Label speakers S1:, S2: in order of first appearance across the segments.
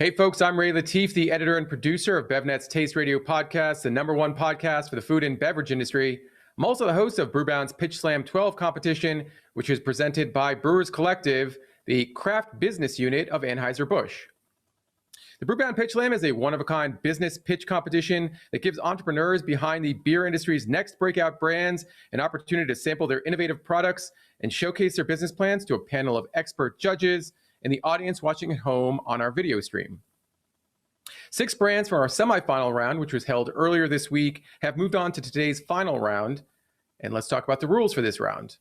S1: Hey folks, I'm Ray Latif, the editor and producer of BevNet's Taste Radio podcast, the #1 podcast for the food and beverage industry. I'm also the host of Brewbound's Pitch Slam 12 competition, which is presented by Brewers Collective, the craft business unit of Anheuser-Busch. The Brewbound Pitch Slam is a one-of-a-kind business pitch competition that gives entrepreneurs behind the beer industry's next breakout brands an opportunity to sample their innovative products and showcase their business plans to a panel of expert judges and the audience watching at home on our video stream. 6 brands from our semifinal round, which was held earlier this week, have moved on to today's final round. And let's talk about the rules for this round.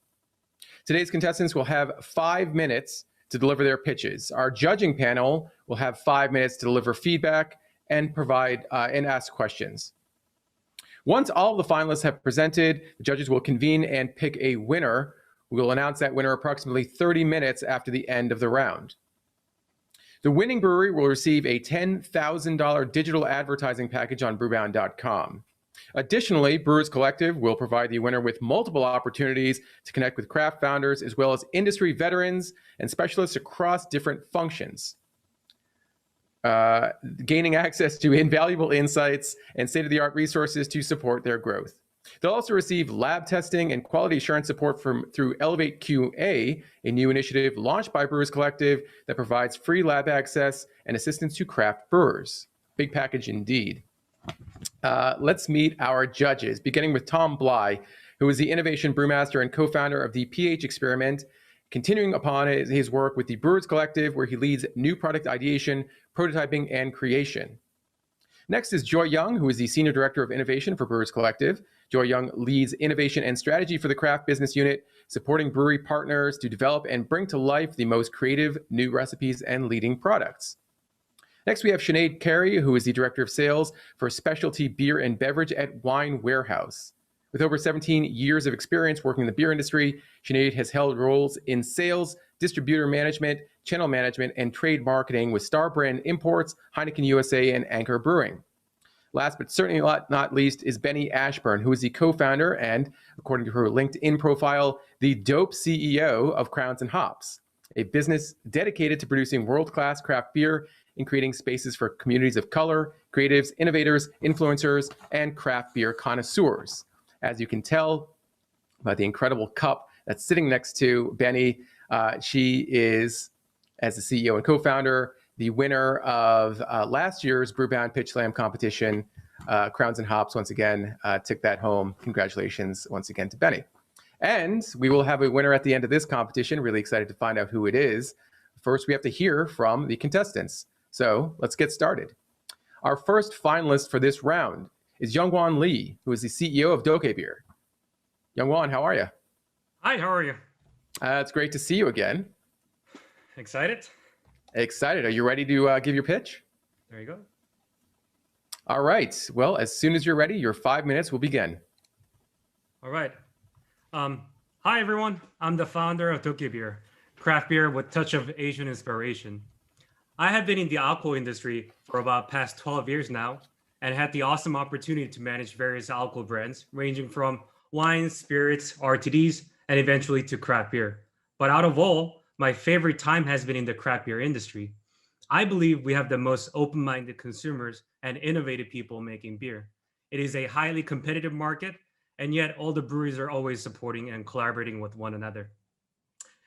S1: Today's contestants will have 5 minutes to deliver their pitches. Our judging panel will have 5 minutes to deliver feedback and provide and ask questions. Once all of the finalists have presented, the judges will convene and pick a winner. We will announce that winner approximately 30 minutes after the end of the round. The winning brewery will receive a $10,000 digital advertising package on brewbound.com. Additionally, Brewers Collective will provide the winner with multiple opportunities to connect with craft founders as well as industry veterans and specialists across different functions, gaining access to invaluable insights and state-of-the-art resources to support their growth. They'll also receive lab testing and quality assurance support through Elevate QA, a new initiative launched by Brewers Collective that provides free lab access and assistance to craft brewers. Big package indeed. Let's meet our judges, beginning with Tom Bly, who is the innovation brewmaster and co-founder of the pH Experiment, continuing upon his work with the Brewers Collective, where he leads new product ideation, prototyping, and creation. Next is Joy Young, who is the Senior Director of Innovation for Brewers Collective. Joy Young leads innovation and strategy for the craft business unit, supporting brewery partners to develop and bring to life the most creative new recipes and leading products. Next, we have Sinead Carey, who is the Director of Sales for Specialty Beer and Beverage at Wine Warehouse. With over 17 years of experience working in the beer industry, Sinead has held roles in sales, distributor management, channel management, and trade marketing with Star Brand Imports, Heineken USA, and Anchor Brewing. Last but certainly not least is Benny Ashburn, who is the co-founder and, according to her LinkedIn profile, the dope CEO of Crowns and Hops, a business dedicated to producing world-class craft beer and creating spaces for communities of color, creatives, innovators, influencers, and craft beer connoisseurs. As you can tell by the incredible cup that's sitting next to Benny, she is, as the CEO and co-founder, the winner of last year's Brewbound Pitch Slam competition. Crowns and Hops, once again, took that home. Congratulations once again to Benny. And we will have a winner at the end of this competition. Really excited to find out who it is. First, we have to hear from the contestants. So let's get started. Our first finalist for this round is Youngwon Lee, who is the CEO of Doke Beer. Youngwon, how are you?
S2: Hi, how are you?
S1: It's great to see you again.
S2: Excited?
S1: Excited. Are you ready to give your pitch?
S2: There you go.
S1: All right. Well, as soon as you're ready, your 5 minutes will begin.
S2: All right. Hi, everyone. I'm the founder of Doke Beer, craft beer with touch of Asian inspiration. I have been in the alcohol industry for about past 12 years now and had the awesome opportunity to manage various alcohol brands ranging from wines, spirits, RTDs, and eventually to craft beer. But out of all, my favorite time has been in the craft beer industry. I believe we have the most open-minded consumers and innovative people making beer. It is a highly competitive market, and yet all the breweries are always supporting and collaborating with one another.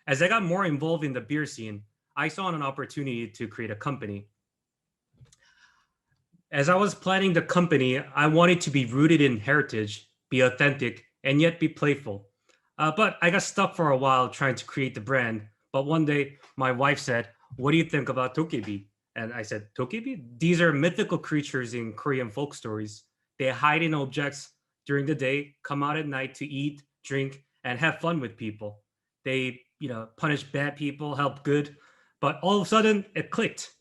S2: As I got more involved in the beer scene, I saw an opportunity to create a company. As I was planning the company, I wanted to be rooted in heritage, be authentic, and yet be playful. But I got stuck for a while trying to create the brand. But one day, my wife said, "What do you think about tokebi?" And I said, "Tokebi? These are mythical creatures in Korean folk stories. They hide in objects during the day, come out at night to eat, drink, and have fun with people. They, punish bad people, help good." But all of a sudden, it clicked.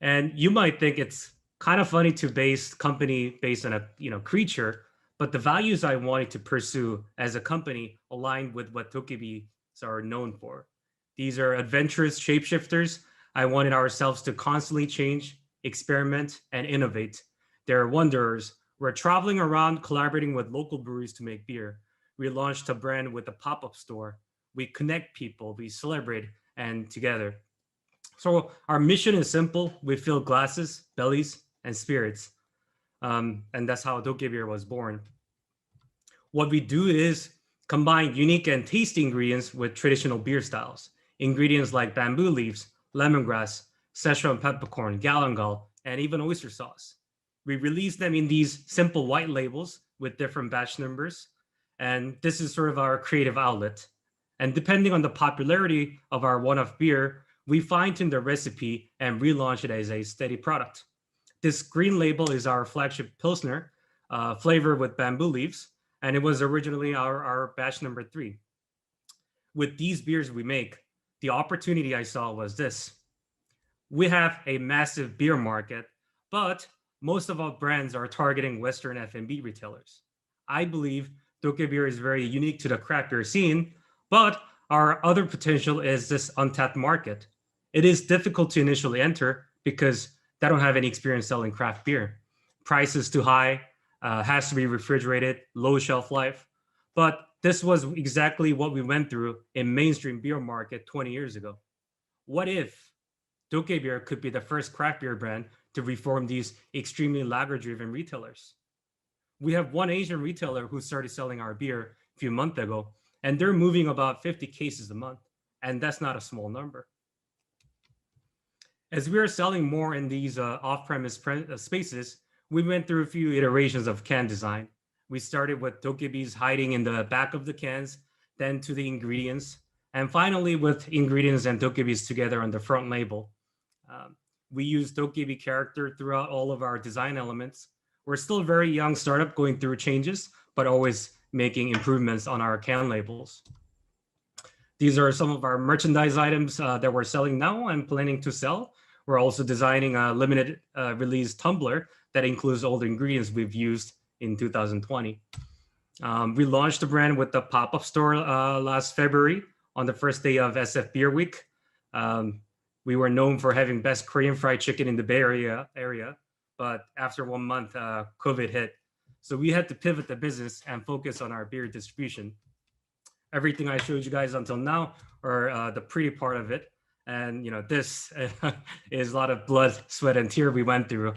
S2: And you might think it's kind of funny to base company based on a creature, but the values I wanted to pursue as a company aligned with what tokebis are known for. These are adventurous shapeshifters. I wanted ourselves to constantly change, experiment, and innovate. They're wanderers. We're traveling around collaborating with local breweries to make beer. We launched a brand with a pop-up store. We connect people, we celebrate, and together. So our mission is simple. We fill glasses, bellies, and spirits. And that's how Doke beer was born. What we do is combine unique and tasty ingredients with traditional beer styles. Ingredients like bamboo leaves, lemongrass, Szechuan peppercorn, galangal, and even oyster sauce. We release them in these simple white labels with different batch numbers. And this is sort of our creative outlet. And depending on the popularity of our one-off beer, we fine-tune the recipe and relaunch it as a steady product. This green label is our flagship Pilsner, flavored with bamboo leaves, and it was originally our batch number 3. With these beers we make, the opportunity I saw was this. We have a massive beer market, but most of our brands are targeting Western F&B retailers. I believe Doke beer is very unique to the craft beer scene, but our other potential is this untapped market. It is difficult to initially enter because they don't have any experience selling craft beer. Price is too high, has to be refrigerated, low shelf life. But this was exactly what we went through in mainstream beer market 20 years ago. What if Doke beer could be the first craft beer brand to reform these extremely lager-driven retailers? We have one Asian retailer who started selling our beer a few months ago, and they're moving about 50 cases a month. And that's not a small number. As we are selling more in these off-premise spaces, we went through a few iterations of can design. We started with Dokebees hiding in the back of the cans, then to the ingredients, and finally with ingredients and Dokebees together on the front label. We use Dokebe character throughout all of our design elements. We're still a very young startup going through changes, but always making improvements on our can labels. These are some of our merchandise items that we're selling now and planning to sell. We're also designing a limited release tumbler that includes all the ingredients we've used in 2020. We launched the brand with the pop-up store last February on the first day of SF Beer Week. We were known for having best Korean fried chicken in the Bay Area, but after 1 month, COVID hit. So we had to pivot the business and focus on our beer distribution. Everything I showed you guys until now are the pretty part of it. And this is a lot of blood, sweat, and tear we went through.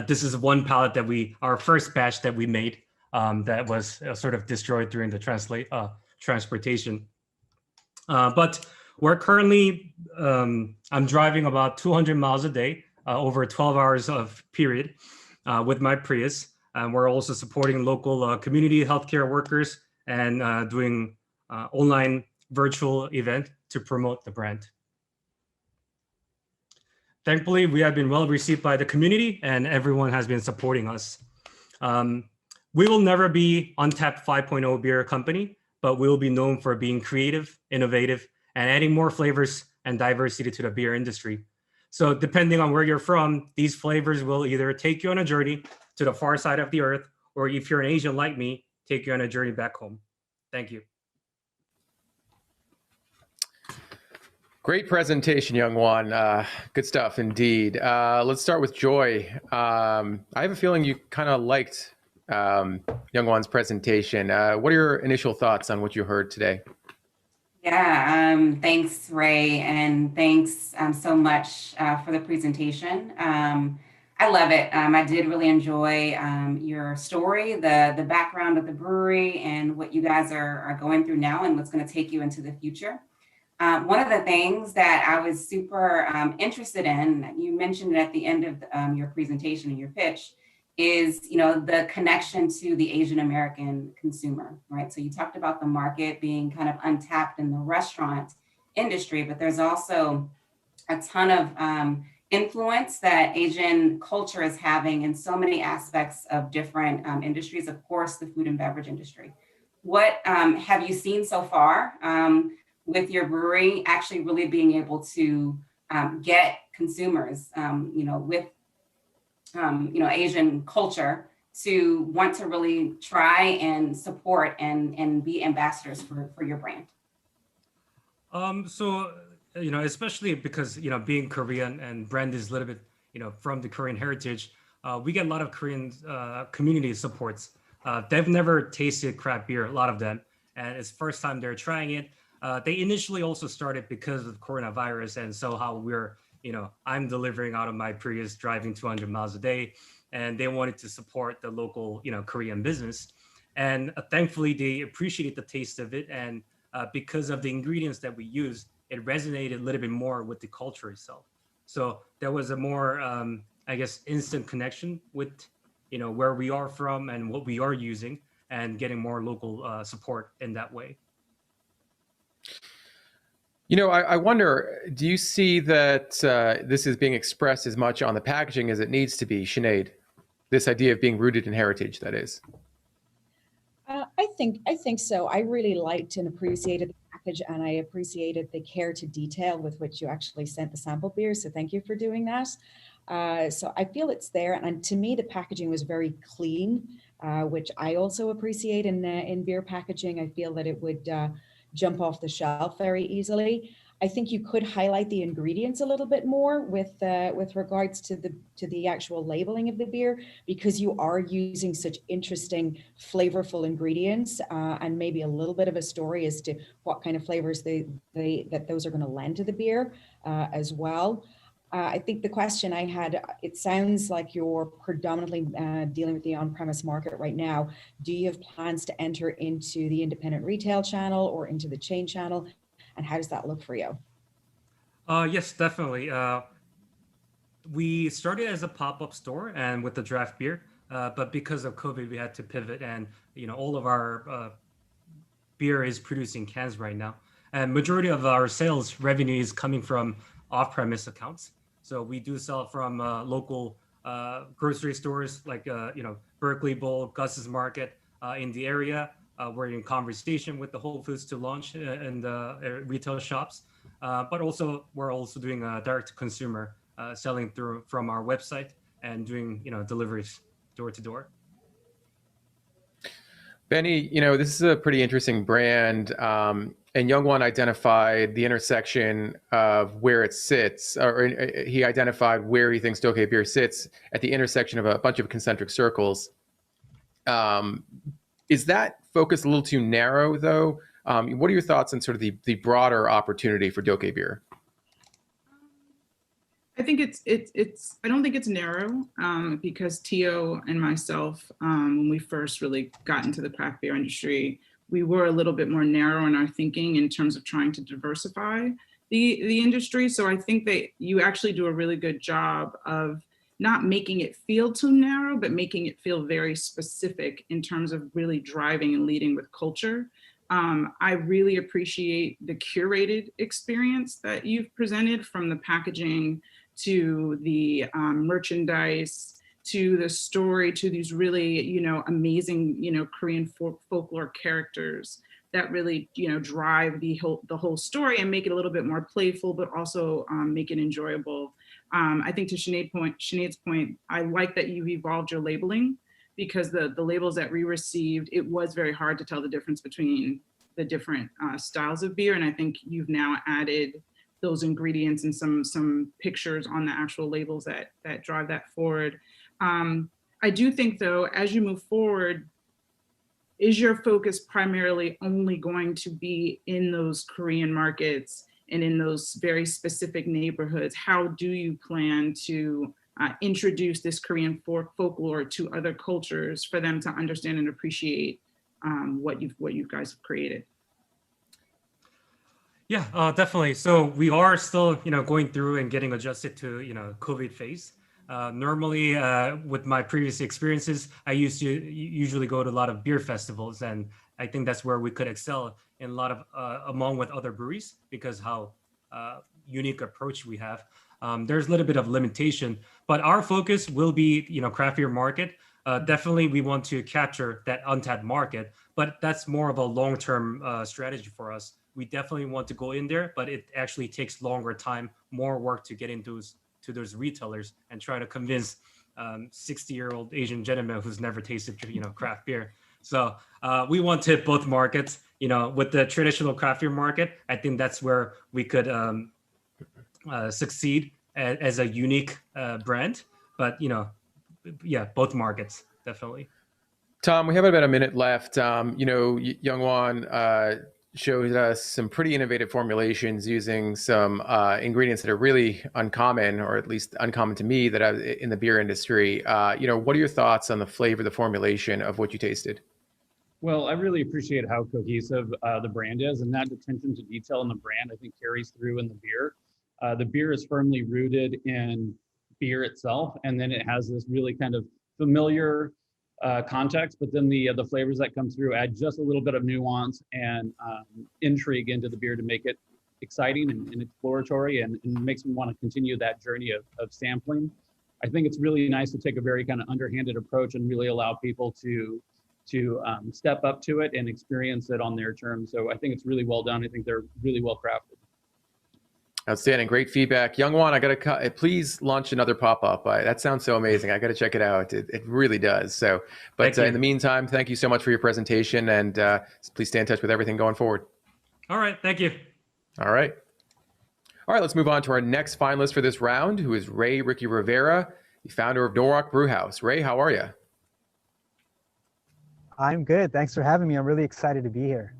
S2: This is one pallet that our first batch that we made that was sort of destroyed during the transportation. But we're currently, I'm driving about 200 miles a day, over 12 hours of period with my Prius. And we're also supporting local community healthcare workers and doing online virtual event to promote the brand. Thankfully, we have been well received by the community and everyone has been supporting us. We will never be Untapped 5.0 beer company, but we will be known for being creative, innovative, and adding more flavors and diversity to the beer industry. So depending on where you're from, these flavors will either take you on a journey to the far side of the earth, or if you're an Asian like me, take you on a journey back home. Thank you.
S1: Great presentation, Young Won. Good stuff indeed. Let's start with Joy. I have a feeling you kind of liked Young Won's presentation. What are your initial thoughts on what you heard today?
S3: Yeah, thanks, Ray, and thanks so much for the presentation. I love it. I did really enjoy your story, the background of the brewery, and what you guys are going through now and what's going to take you into the future. One of the things that I was super interested in, you mentioned it at the end of your presentation and your pitch, is the connection to the Asian American consumer, right? So you talked about the market being kind of untapped in the restaurant industry, but there's also a ton of influence that Asian culture is having in so many aspects of different industries, of course, the food and beverage industry. What have you seen so far with your brewery actually really being able to get consumers, with Asian culture to want to really try and support and be ambassadors for your brand?
S2: So, especially because, being Korean and brand is a little bit, from the Korean heritage, we get a lot of Korean community supports. They've never tasted craft beer, a lot of them, and it's first time they're trying it. They initially also started because of coronavirus, and so how I'm delivering out of my Prius, driving 200 miles a day, and they wanted to support the local, Korean business. And thankfully, they appreciated the taste of it, and because of the ingredients that we use, it resonated a little bit more with the culture itself. So there was a more, I guess, instant connection with, where we are from and what we are using, and getting more local support in that way.
S1: I wonder, do you see that this is being expressed as much on the packaging as it needs to be, Sinead? This idea of being rooted in heritage, that is.
S4: I think so. I really liked and appreciated the package, and I appreciated the care to detail with which you actually sent the sample beer. So thank you for doing that. So I feel it's there, and to me, the packaging was very clean, which I also appreciate in beer packaging. I feel that it would jump off the shelf very easily. I think you could highlight the ingredients a little bit more with regards to the actual labeling of the beer, because you are using such interesting, flavorful ingredients, and maybe a little bit of a story as to what kind of flavors that those are going to lend to the beer as well. I think the question I had, it sounds like you're predominantly dealing with the on-premise market right now. Do you have plans to enter into the independent retail channel or into the chain channel? And how does that look for you?
S2: Yes, definitely. We started as a pop-up store and with the draft beer, but because of COVID, we had to pivot, and all of our beer is produced in cans right now, and majority of our sales revenue is coming from off-premise accounts. So we do sell from local grocery stores like Berkeley Bowl, Gus's Market in the area. We're in conversation with the Whole Foods to launch in the retail shops, but also we're also doing direct to consumer, selling through from our website and doing deliveries door to door.
S1: Benny, this is a pretty interesting brand, and Youngwon identified the intersection of where it sits, or he identified where he thinks Tokyo Beer sits at the intersection of a bunch of concentric circles. Is that focus a little too narrow, though? What are your thoughts on sort of the broader opportunity for Tokyo Beer?
S5: I think I don't think it's narrow, because Tio and myself, when we first really got into the craft beer industry, we were a little bit more narrow in our thinking in terms of trying to diversify the industry. So I think that you actually do a really good job of not making it feel too narrow, but making it feel very specific in terms of really driving and leading with culture. I really appreciate the curated experience that you've presented, from the packaging to the merchandise, to the story, to these really, amazing, Korean folklore characters that really, drive the whole story and make it a little bit more playful, but also make it enjoyable. I think to Sinead's point, I like that you've evolved your labeling, because the labels that we received, it was very hard to tell the difference between the different styles of beer. And I think you've now added those ingredients and some pictures on the actual labels that drive that forward. I do think, though, as you move forward, is your focus primarily only going to be in those Korean markets and in those very specific neighborhoods? How do you plan to introduce this Korean folklore to other cultures for them to understand and appreciate what you guys have created?
S2: Yeah, definitely. So we are still, going through and getting adjusted to, COVID phase. Normally, with my previous experiences, I used to usually go to a lot of beer festivals, and I think that's where we could excel in a lot of among with other breweries, because how unique approach we have. There's a little bit of limitation, but our focus will be, craft beer market. Definitely, we want to capture that untapped market, but that's more of a long-term strategy for us. We definitely want to go in there, but it actually takes longer time, more work to get into those retailers and try to convince 60-year-old Asian gentleman who's never tasted, craft beer. So we want to hit both markets. With the traditional craft beer market, I think that's where we could succeed as a unique brand. But both markets definitely.
S1: Tom, we have about a minute left. Youngwon showed us some pretty innovative formulations using some ingredients that are really uncommon, or at least uncommon to me, that in the beer industry. What are your thoughts on the flavor, the formulation of what you tasted?
S6: Well, I really appreciate how cohesive the brand is, and that attention to detail in the brand, I think, carries through in the beer. The beer is firmly rooted in beer itself, and then it has this really kind of familiar context, but then the flavors that come through add just a little bit of nuance and intrigue into the beer to make it exciting and exploratory, and makes me want to continue that journey of sampling. I think it's really nice to take a very kind of underhanded approach and really allow people to step up to it and experience it on their terms. So I think it's really well done. I think they're really well crafted.
S1: Outstanding. Great feedback. Young Juan, I got to please launch another pop-up. That sounds so amazing. I got to check it out. It really does. So, but in the meantime, thank you so much for your presentation, and please stay in touch with everything going forward.
S2: All right. Thank you.
S1: All right. All right, let's move on to our next finalist for this round, who is Ray Ricky Rivera, the founder of Norwalk Brewhouse. Ray, how are you?
S7: I'm good. Thanks for having me. I'm really excited to be here.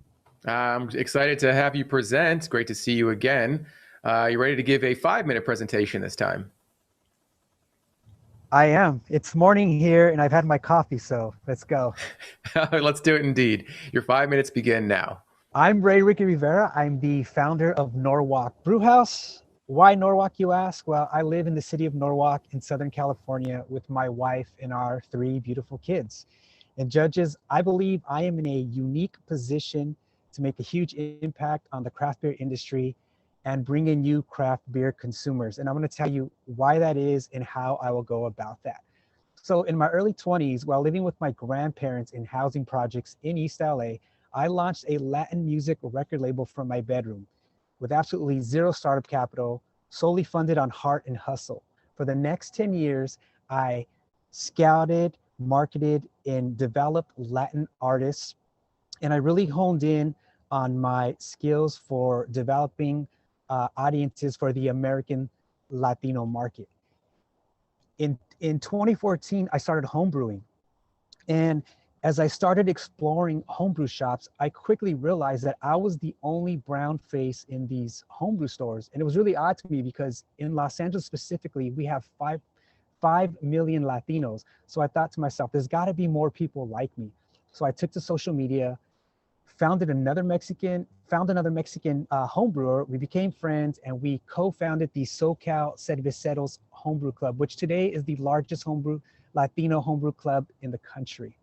S1: I'm excited to have you present. Great to see you again. You ready to give a 5-minute presentation this time?
S7: I am. It's morning here and I've had my coffee, so let's go.
S1: Let's do it indeed. Your 5 minutes begin now.
S7: I'm Ray Ricky Rivera. I'm the founder of Norwalk Brewhouse. Why Norwalk, you ask? Well, I live in the city of Norwalk in Southern California with my wife and our 3 beautiful kids. And judges, I believe I am in a unique position to make a huge impact on the craft beer industry and bring in new craft beer consumers. And I'm going to tell you why that is and how I will go about that. So in my early 20s, while living with my grandparents in housing projects in East LA, I launched a Latin music record label from my bedroom with absolutely zero startup capital, solely funded on heart and hustle. For the next 10 years, I scouted, marketed, and developed Latin artists. And I really honed in on my skills for developing audiences for the American Latino market. In 2014, I started homebrewing. And as I started exploring homebrew shops, I quickly realized that I was the only brown face in these homebrew stores. And it was really odd to me because in Los Angeles specifically, we have 5 million Latinos. So I thought to myself, there's gotta be more people like me. So I took to social media, found another Mexican homebrewer. We became friends and we co-founded the SoCal Cerveceros Homebrew Club, which today is the largest Latino homebrew club in the country.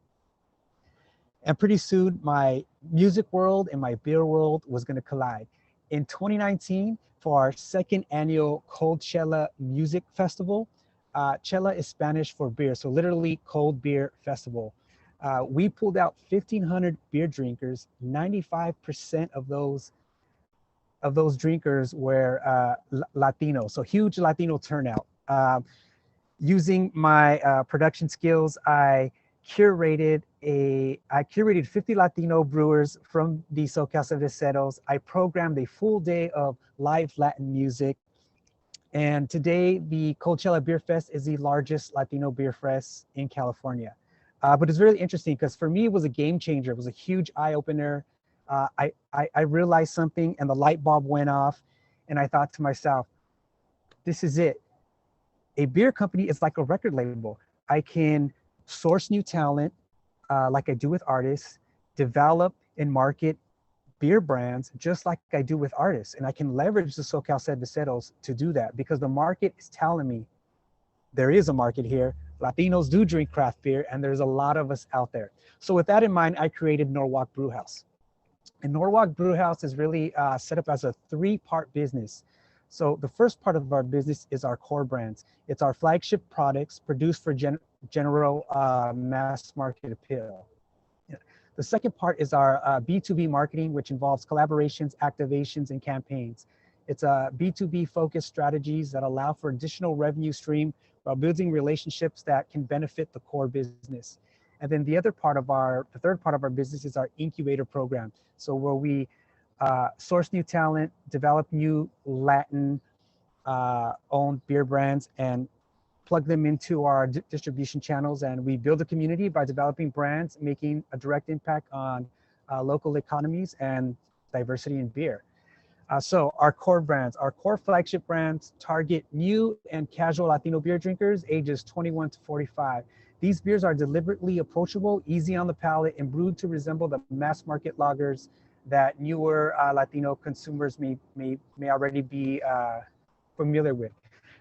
S7: And pretty soon my music world and my beer world was gonna collide. In 2019, for our 2nd annual Coldchella Music Festival, Chela is Spanish for beer, so literally cold beer festival. We pulled out 1,500 beer drinkers. 95% of those drinkers were Latino, so huge Latino turnout. Using my production skills, I curated 50 Latino brewers from the SoCal Cerveceros. I programmed a full day of live Latin music. And today, the Coachella Beer Fest is the largest Latino beer fest in California. But it's really interesting because for me, it was a game changer. It was a huge eye opener. I realized something and the light bulb went off. And I thought to myself, this is it. A beer company is like a record label. I can source new talent like I do with artists, develop and market beer brands just like I do with artists. And I can leverage the SoCal Cerveceros to do that because the market is telling me there is a market here. Latinos do drink craft beer and there's a lot of us out there. So with that in mind, I created Norwalk Brewhouse. And Norwalk Brewhouse is really set up as a 3-part business. So the first part of our business is our core brands. It's our flagship products produced for general mass market appeal. The second part is our B2B marketing, which involves collaborations, activations, and campaigns. It's B2B focused strategies that allow for additional revenue stream while building relationships that can benefit the core business. And then the third part of our business is our incubator program. So where we source new talent, develop new Latin owned beer brands and plug them into our distribution channels. And we build a community by developing brands, making a direct impact on local economies and diversity in beer. So our core brands, our core flagship brands target new and casual Latino beer drinkers ages 21 to 45. These beers are deliberately approachable, easy on the palate, and brewed to resemble the mass market lagers that newer Latino consumers may already be familiar with.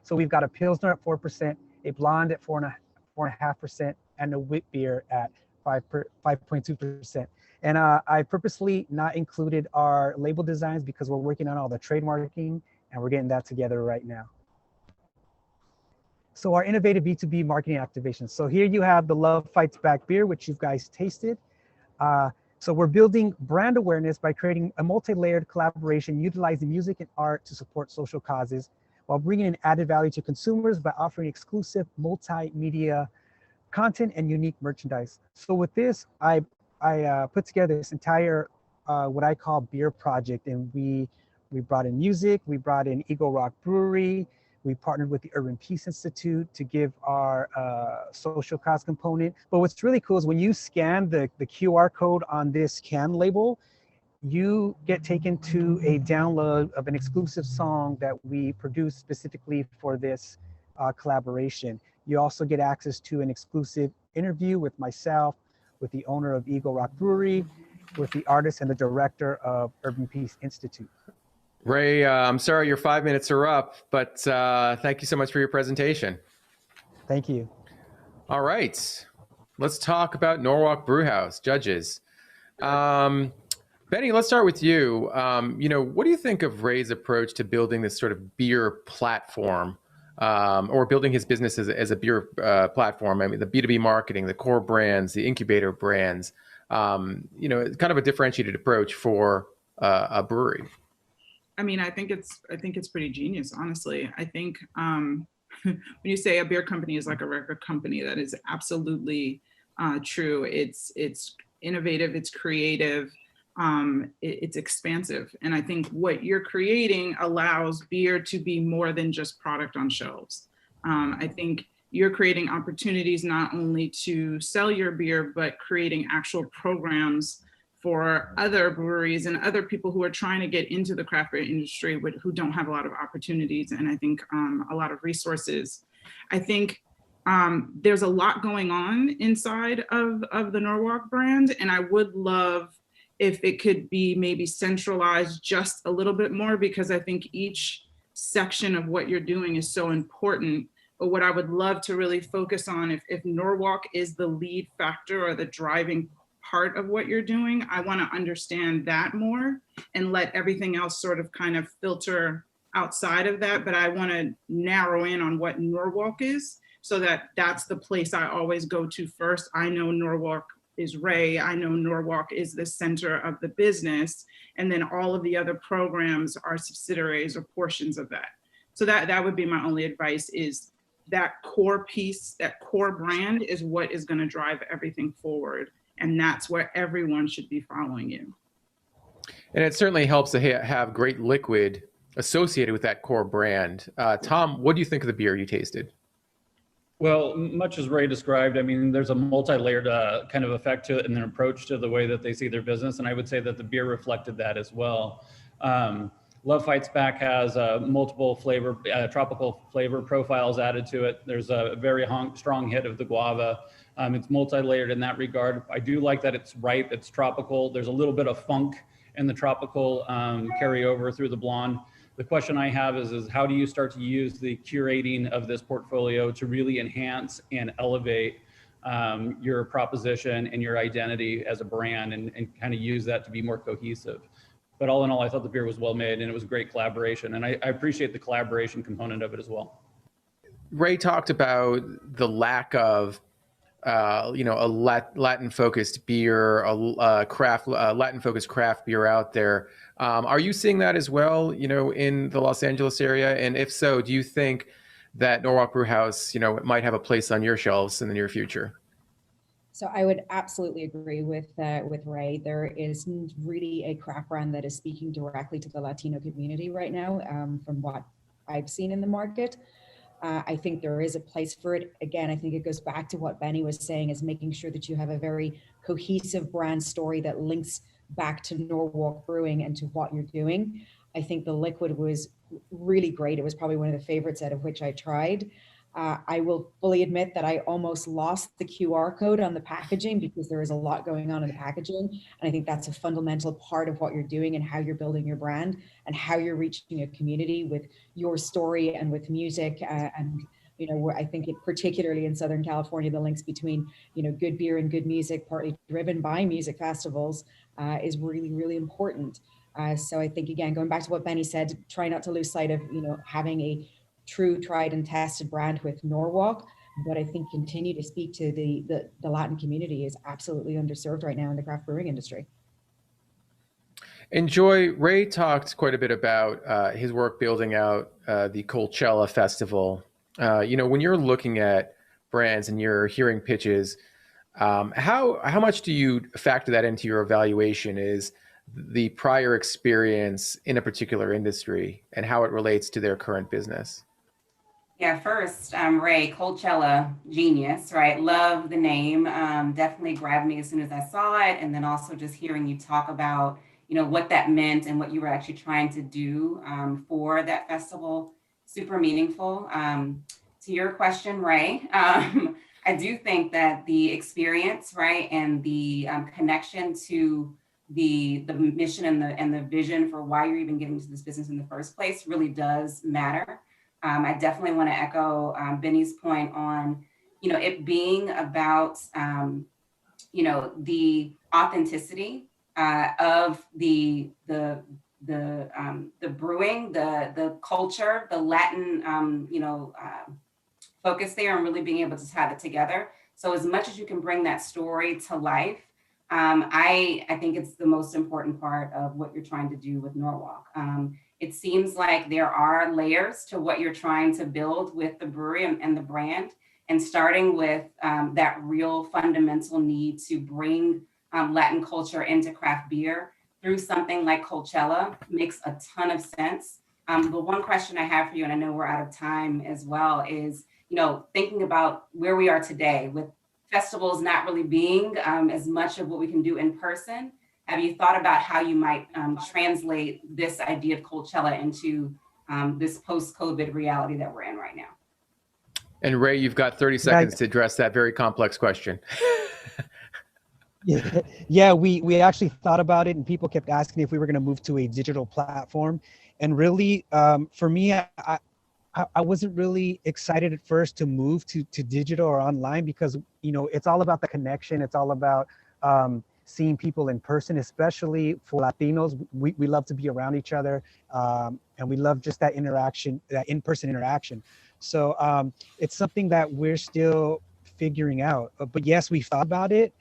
S7: So we've got a Pilsner at 4%, a blonde at 4.5%, and a wit beer at 5.2%. And I purposely not included our label designs because we're working on all the trademarking and we're getting that together right now. So our innovative B2B marketing activations. So here you have the Love Fights Back beer, which you guys tasted. So we're building brand awareness by creating a multi-layered collaboration, utilizing music and art to support social causes, while bringing in added value to consumers by offering exclusive multimedia content and unique merchandise. So with this, I put together this entire what I call beer project, and we brought in music, we brought in Eagle Rock Brewery, we partnered with the Urban Peace Institute to give our social cause component. But what's really cool is when you scan the QR code on this can label, you get taken to a download of an exclusive song that we produced specifically for this collaboration. You also get access to an exclusive interview with myself, with the owner of Eagle Rock Brewery, with the artist and the director of Urban Peace Institute.
S1: Ray, I'm sorry your 5 minutes are up, but thank you so much for your presentation.
S7: Thank you.
S1: All right, let's talk about Norwalk Brewhouse, judges. Benny, let's start with you. What do you think of Ray's approach to building this sort of beer platform, or building his business as a beer platform? I mean, the B2B marketing, the core brands, the incubator brands, kind of a differentiated approach for a brewery.
S5: I mean, I think it's pretty genius, honestly. I think when you say a beer company is like a record company, that is absolutely true. It's innovative, it's creative, it's expansive. And I think what you're creating allows beer to be more than just product on shelves. I think you're creating opportunities not only to sell your beer, but creating actual programs for other breweries and other people who are trying to get into the craft beer industry who don't have a lot of opportunities and I think a lot of resources. I think there's a lot going on inside of the Norwalk brand, and I would love if it could be maybe centralized just a little bit more, because I think each section of what you're doing is so important. But what I would love to really focus on, if Norwalk is the lead factor or the driving part of what you're doing, I want to understand that more and let everything else sort of kind of filter outside of that. But I want to narrow in on what Norwalk is, so that that's the place I always go to first. I know Norwalk is Ray. I know Norwalk is the center of the business. And then all of the other programs are subsidiaries or portions of that. So that would be my only advice, is that core piece, that core brand is what is going to drive everything forward. And that's where everyone should be following you.
S1: And it certainly helps to have great liquid associated with that core brand. Tom, what do you think of the beer you tasted?
S6: Well, much as Ray described, I mean, there's a multi-layered kind of effect to it and an approach to the way that they see their business. And I would say that the beer reflected that as well. Love Fights Back has multiple flavor, tropical flavor profiles added to it. There's a very strong hit of the guava. It's multi-layered in that regard. I do like that it's ripe, it's tropical. There's a little bit of funk in the tropical carryover through the blonde. The question I have is how do you start to use the curating of this portfolio to really enhance and elevate your proposition and your identity as a brand, and kind of use that to be more cohesive? But all in all, I thought the beer was well made and it was a great collaboration. And I appreciate the collaboration component of it as well.
S1: Ray talked about the lack of a Latin-focused beer, a Latin-focused craft beer out there. Are you seeing that as well, in the Los Angeles area? And if so, do you think that Norwalk Brewhouse, might have a place on your shelves in the near future?
S4: So I would absolutely agree with Ray. There is really a craft brand that is speaking directly to the Latino community right now, from what I've seen in the market. I think there is a place for it. Again, I think it goes back to what Benny was saying, is making sure that you have a very cohesive brand story that links back to Norwalk Brewing and to what you're doing. I think the liquid was really great. It was probably one of the favorites out of which I tried. I will fully admit that I almost lost the QR code on the packaging because there is a lot going on in the packaging. And I think that's a fundamental part of what you're doing and how you're building your brand and how you're reaching a community with your story and with music. And, you know, where I think it, particularly in Southern California, the links between, you know, good beer and good music, partly driven by music festivals, is really, really important. So I think, again, going back to what Benny said, try not to lose sight of, you know, having a true tried and tested brand with Norwalk, but I think continue to speak to the Latin community is absolutely underserved right now in the craft brewing industry.
S1: And Joy, Ray talked quite a bit about his work building out the Coachella Festival. You know, when you're looking at brands and you're hearing pitches, how much do you factor that into your evaluation? Is the prior experience in a particular industry and how it relates to their current business?
S3: Yeah, first, Ray, Coachella, genius, right? Love the name. Definitely grabbed me as soon as I saw it. And then also just hearing you talk about, you know, what that meant and what you were actually trying to do for that festival, super meaningful. To your question, Ray, I do think that the experience, right, and the connection to the mission and the vision for why you're even getting into this business in the first place really does matter. I definitely want to echo Benny's point on, you know, it being about, you know, the authenticity of the brewing, the culture, the Latin, you know, focus there, and really being able to tie it together. So as much as you can bring that story to life, I think it's the most important part of what you're trying to do with Norwalk. It seems like there are layers to what you're trying to build with the brewery and the brand, and starting with that real fundamental need to bring Latin culture into craft beer through something like Coachella makes a ton of sense. But one question I have for you, and I know we're out of time as well, is, you know, thinking about where we are today with festivals not really being as much of what we can do in person. Have you thought about how you might translate this idea of Coachella into this post-COVID reality that we're in right now?
S1: And Ray, you've got 30 seconds to address that very complex question.
S7: Yeah, we actually thought about it, and people kept asking if we were going to move to a digital platform. And really, for me, I wasn't really excited at first to move to digital or online because, you know, it's all about the connection. It's all about seeing people in person, especially for Latinos. We love to be around each other, and we love just that interaction, that in-person interaction. So it's something that we're still figuring out. But yes, we've thought about it,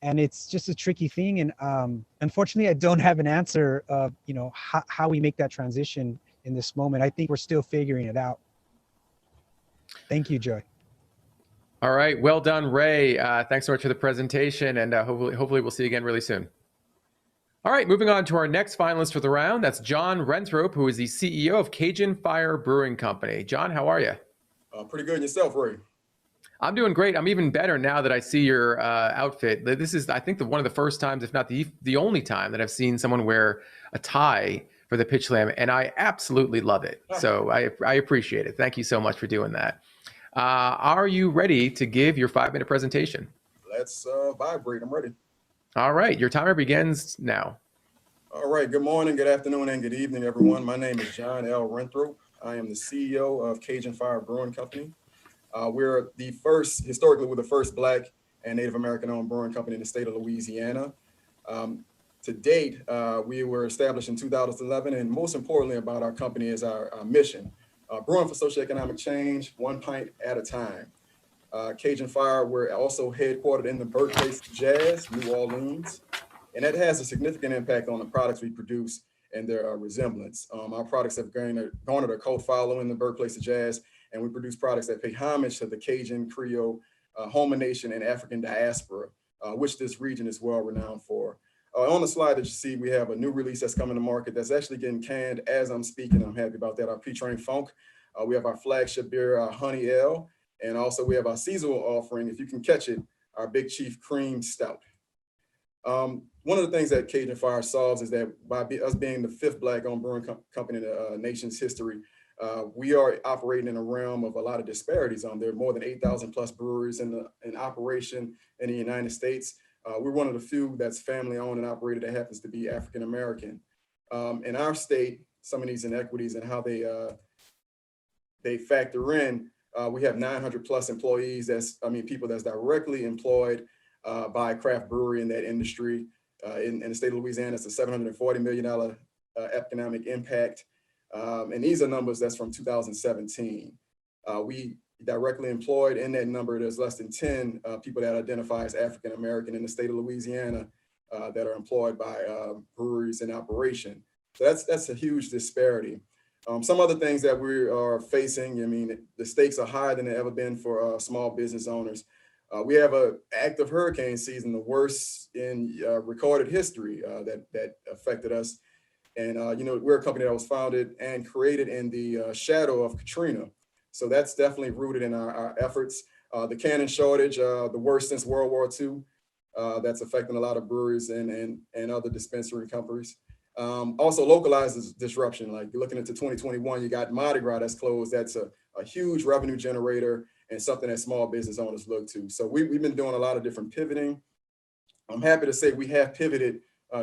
S7: and it's just a tricky thing. And unfortunately, I don't have an answer of, you know, how we make that transition in this moment. I think we're still figuring it out. Thank you, Joy.
S1: All right, well done, Ray. Thanks so much for the presentation, and hopefully we'll see you again really soon. All right, moving on to our next finalist for the round. That's John Renthrope, who is the CEO of Cajun Fire Brewing Company. John, how are you?
S8: Pretty good. And yourself, Ray?
S1: I'm doing great. I'm even better now that I see your outfit. This is, I think, one of the first times, if not the only time, that I've seen someone wear a tie for the Pitch Slam, and I absolutely love it. So I appreciate it. Thank you so much for doing that. Are you ready to give your 5-minute presentation?
S8: Let's vibrate. I'm ready.
S1: All right, your timer begins now.
S8: All right, good morning, good afternoon, and good evening, everyone. My name is John L. Renthrope. I am the CEO of Cajun Fire Brewing Company. We're historically, we're the first Black and Native American-owned brewing company in the state of Louisiana. To date, we were established in 2011, and most importantly about our company is our mission, brewing for socioeconomic change, one pint at a time. Cajun Fire, we're also headquartered in the birthplace of jazz, New Orleans, and that has a significant impact on the products we produce and their resemblance. Our products have garnered a cult following in the birthplace of jazz, and we produce products that pay homage to the Cajun, Creole, Houma Nation, and African diaspora, which this region is well renowned for. On the slide that you see, we have a new release that's coming to market that's actually getting canned as I'm speaking. I'm happy about that. Our P-Train Funk. We have our flagship beer, Honey Ale. And also we have our seasonal offering, if you can catch it, our Big Chief Cream Stout. One of the things that Cajun Fire solves is that by us being the 5th Black-owned brewing company in the nation's history, we are operating in a realm of a lot of disparities. There are more than 8,000 plus breweries in operation in the United States. We're one of the few that's family owned and operated that happens to be African American. In our state, some of these inequities and how they factor in, we have 900 plus employees. People that's directly employed by a craft brewery in that industry. In the state of Louisiana, it's a $740 million economic impact. And these are numbers that's from 2017. We directly employed in that number, there's less than 10 people that identify as African American in the state of Louisiana that are employed by breweries in operation. So that's a huge disparity. Some other things that we are facing, the stakes are higher than they've ever been for small business owners. We have an active hurricane season, the worst in recorded history that affected us. And, we're a company that was founded and created in the shadow of Katrina. So that's definitely rooted in our efforts. The canning shortage, the worst since World War II, that's affecting a lot of breweries and other dispensary companies. Also localized disruption, like you're looking into 2021, you got Mardi Gras that's closed. That's a huge revenue generator and something that small business owners look to. So we've been doing a lot of different pivoting. I'm happy to say we have pivoted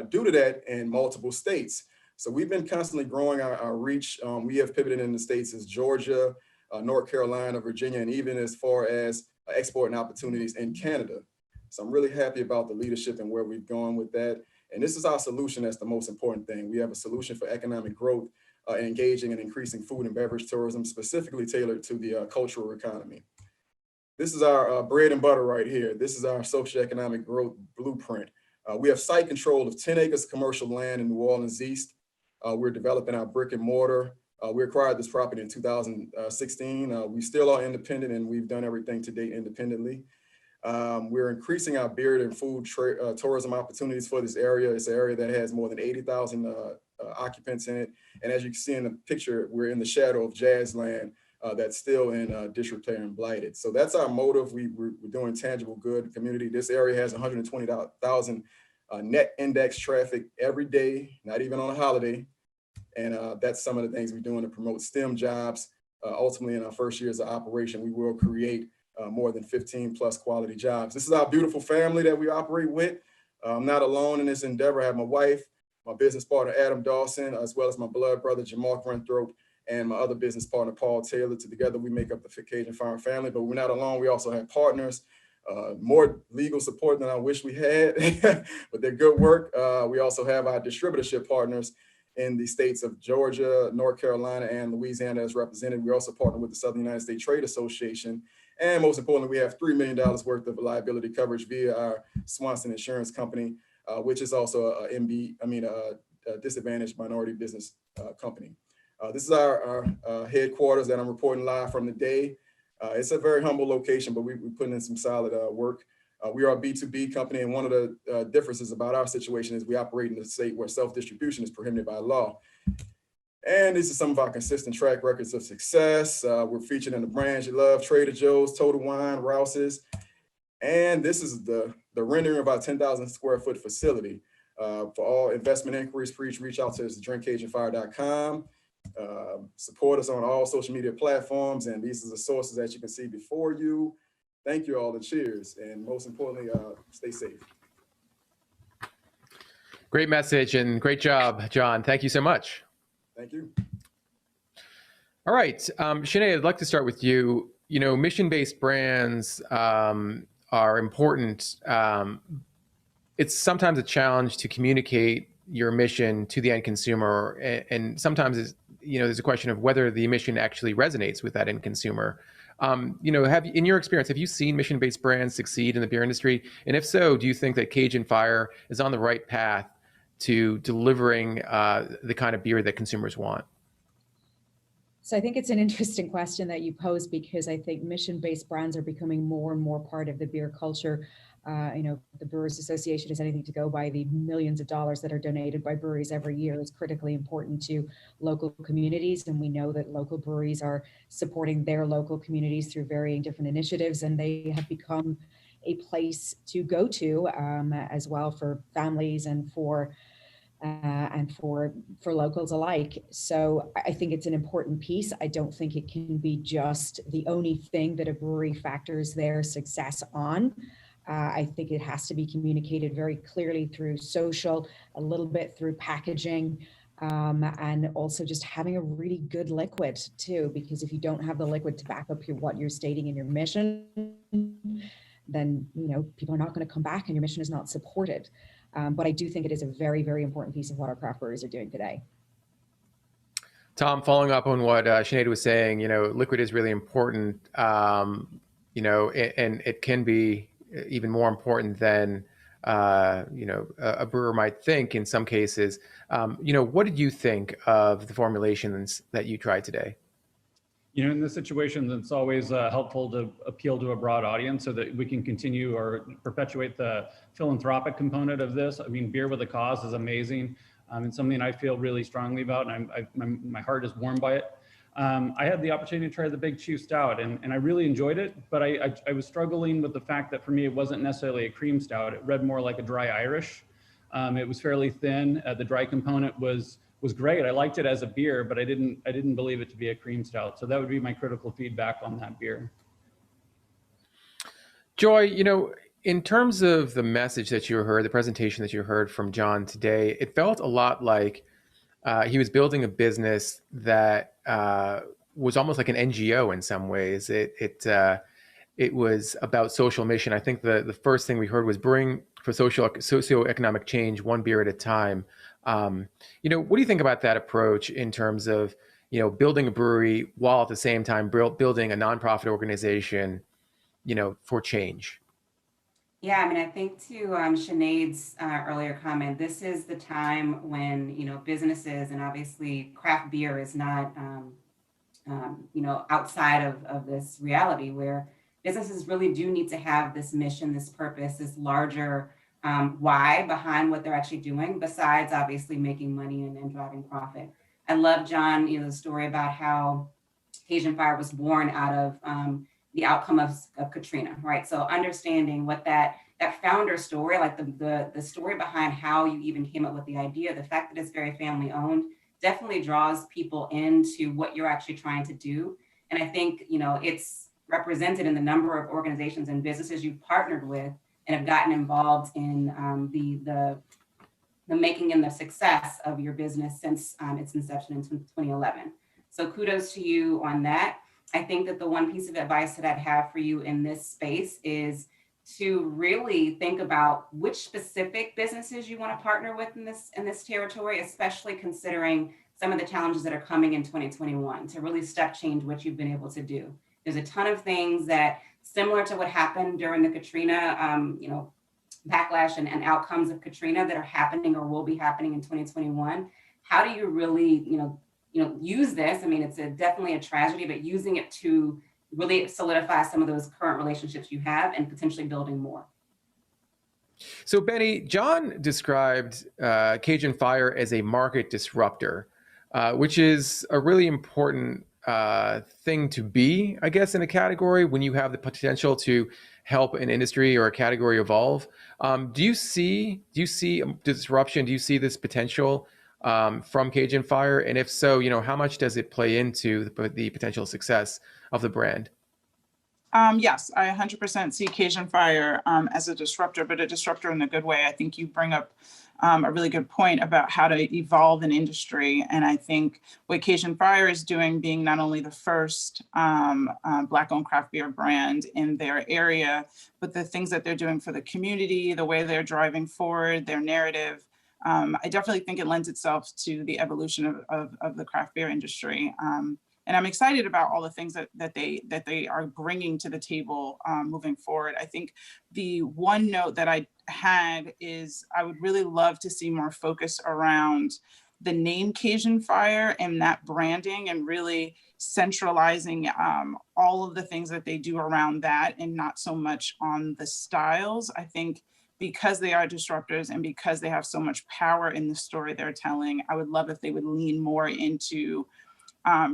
S8: due to that in multiple states. So we've been constantly growing our reach. We have pivoted in the states as Georgia, North Carolina, Virginia, and even as far as exporting opportunities in Canada. So I'm really happy about the leadership and where we've gone with that. And this is our solution. That's the most important thing. We have a solution for economic growth, engaging and increasing food and beverage tourism, specifically tailored to the cultural economy. This is our bread and butter right here. This is our socioeconomic growth blueprint. We have site control of 10 acres of commercial land in New Orleans East. We're developing our brick and mortar. We acquired this property in 2016. We still are independent and we've done everything to date independently. We're increasing our beer and food tourism opportunities for this area. It's an area that has more than 80,000 occupants in it. And as you can see in the picture, we're in the shadow of Jazzland that's still in disrepair and blighted. So that's our motive. We're doing tangible good in the community. This area has 120,000 net index traffic every day, not even on a holiday. And that's some of the things we're doing to promote STEM jobs. Ultimately, in our first years of operation, we will create more than 15 plus quality jobs. This is our beautiful family that we operate with. I'm not alone in this endeavor. I have my wife, my business partner, Adam Dawson, as well as my blood brother, Jamal Renthrope, and my other business partner, Paul Taylor. Together, we make up the Cajun Fire family, but we're not alone. We also have partners, more legal support than I wish we had, but they're good work. We also have our distributorship partners in the states of Georgia, North Carolina, and Louisiana as represented. We also partner with the Southern United States Trade Association. And most importantly, we have $3 million worth of liability coverage via our Swanson Insurance Company, which is also a disadvantaged minority business company. This is our headquarters that I'm reporting live from today. It's a very humble location, but we're putting in some solid work. We are a B2B company, and one of the differences about our situation is we operate in a state where self-distribution is prohibited by law. And these are some of our consistent track records of success. We're featured in the brands you love, Trader Joe's, Total Wine, Rouse's. And this is the rendering of our 10,000 square foot facility. For all investment inquiries, please reach out to us at drinkcajunfire.com. Support us on all social media platforms. And these are the sources that you can see before you. Thank you all and cheers. And most importantly, stay safe.
S1: Great message and great job, John. Thank you so much.
S8: Thank you.
S1: All right, Sinead, I'd like to start with you. Mission-based brands are important. It's sometimes a challenge to communicate your mission to the end consumer, and sometimes there's a question of whether the mission actually resonates with that end consumer. In your experience, have you seen mission-based brands succeed in the beer industry? And if so, do you think that Cajun Fire is on the right path to delivering the kind of beer that consumers want?
S4: So I think it's an interesting question that you pose, because I think mission-based brands are becoming more and more part of the beer culture. The Brewers Association is anything to go by. The millions of dollars that are donated by breweries every year is critically important to local communities. And we know that local breweries are supporting their local communities through varying different initiatives, and they have become a place to go to as well for families and for locals alike. So I think it's an important piece. I don't think it can be just the only thing that a brewery factors their success on. I think it has to be communicated very clearly through social, a little bit through packaging, and also just having a really good liquid too, because if you don't have the liquid to back up what you're stating in your mission, then people are not going to come back and your mission is not supported. But I do think it is a very, very important piece of what our craft breweries are doing today.
S1: Tom, following up on what Sinead was saying, liquid is really important, and it can be even more important than, a brewer might think in some cases. What did you think of the formulations that you tried today?
S6: In this situation, it's always helpful to appeal to a broad audience so that we can continue or perpetuate the philanthropic component of this. I mean, beer with a cause is amazing. It's something I feel really strongly about, and my heart is warmed by it. I had the opportunity to try the Big Chew Stout, and I really enjoyed it, but I was struggling with the fact that for me, it wasn't necessarily a cream stout. It read more like a dry Irish. It was fairly thin. The dry component was great. I liked it as a beer, but I didn't believe it to be a cream stout. So that would be my critical feedback on that beer.
S1: Joy, in terms of the message that you heard, the presentation that you heard from John today, it felt a lot like he was building a business that was almost like an NGO in some ways. It was about social mission. I think the first thing we heard was brewing for socioeconomic change, one beer at a time. What do you think about that approach in terms of, building a brewery while at the same time building a nonprofit organization, for change?
S3: Yeah, I mean, I think to Sinead's earlier comment, this is the time when, businesses, and obviously craft beer is not, outside of this reality where businesses really do need to have this mission, this purpose, this larger why behind what they're actually doing, besides obviously making money and driving profit. I love, John, the story about how Cajun Fire was born out of the outcome of Katrina, right? So understanding what that founder story, like the story behind how you even came up with the idea, the fact that it's very family owned, definitely draws people into what you're actually trying to do. And I think, it's represented in the number of organizations and businesses you've partnered with and have gotten involved in the making and the success of your business since its inception in 2011. So kudos to you on that. I think that the one piece of advice that I'd have for you in this space is to really think about which specific businesses you want to partner with in this territory, especially considering some of the challenges that are coming in 2021 to really step change what you've been able to do. There's a ton of things that, similar to what happened during the Katrina, backlash and outcomes of Katrina that are happening or will be happening in 2021. How do you really, use this? I mean, it's definitely a tragedy, but using it to really solidify some of those current relationships you have and potentially building more.
S1: So Benny, John described Cajun Fire as a market disruptor, which is a really important thing to be, I guess, in a category when you have the potential to help an industry or a category evolve. Do you see disruption? Do you see this potential from Cajun Fire? And if so, how much does it play into the potential success of the brand?
S5: Yes, I 100% see Cajun Fire as a disruptor, but a disruptor in a good way. I think you bring up a really good point about how to evolve an industry. And I think what Cajun Fire is doing, being not only the first Black-owned craft beer brand in their area, but the things that they're doing for the community, the way they're driving forward their narrative, I definitely think it lends itself to the evolution of the craft beer industry. And I'm excited about all the things that they are bringing to the table moving forward. I think the one note that I had is I would really love to see more focus around the name Cajun Fire and that branding and really centralizing all of the things that they do around that and not so much on the styles. I think because they are disruptors and because they have so much power in the story they're telling, I would love if they would lean more into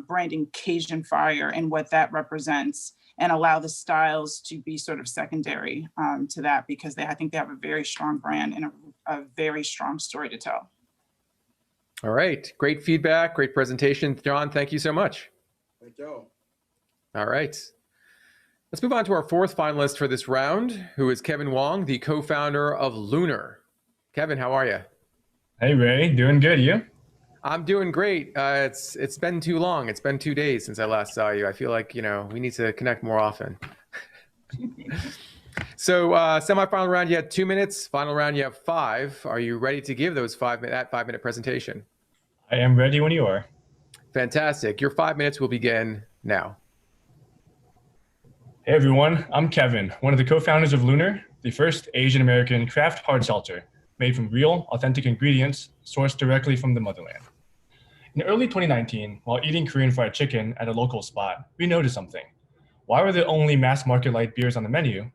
S5: branding Cajun Fire and what that represents and allow the styles to be sort of secondary to that, because I think they have a very strong brand and a very strong story to tell.
S1: All right. Great feedback. Great presentation. John, thank you so much.
S8: Thank y'all.
S1: All right. Let's move on to our fourth finalist for this round, who is Kevin Wong, the co-founder of Lunar. Kevin, how are you?
S9: Hey, Ray. Doing good. You?
S1: I'm doing great. It's been too long. It's been 2 days since I last saw you. I feel like, we need to connect more often. So semifinal round, you had 2 minutes. Final round, you have 5. Are you ready to give those 5-minute presentation?
S9: I am ready when you are.
S1: Fantastic. Your 5 minutes will begin now.
S9: Hey, everyone. I'm Kevin, one of the co-founders of Lunar, the first Asian American craft hard seltzer made from real, authentic ingredients sourced directly from the motherland. In early 2019, while eating Korean fried chicken at a local spot, we noticed something. Why were there only mass market light beers on the menu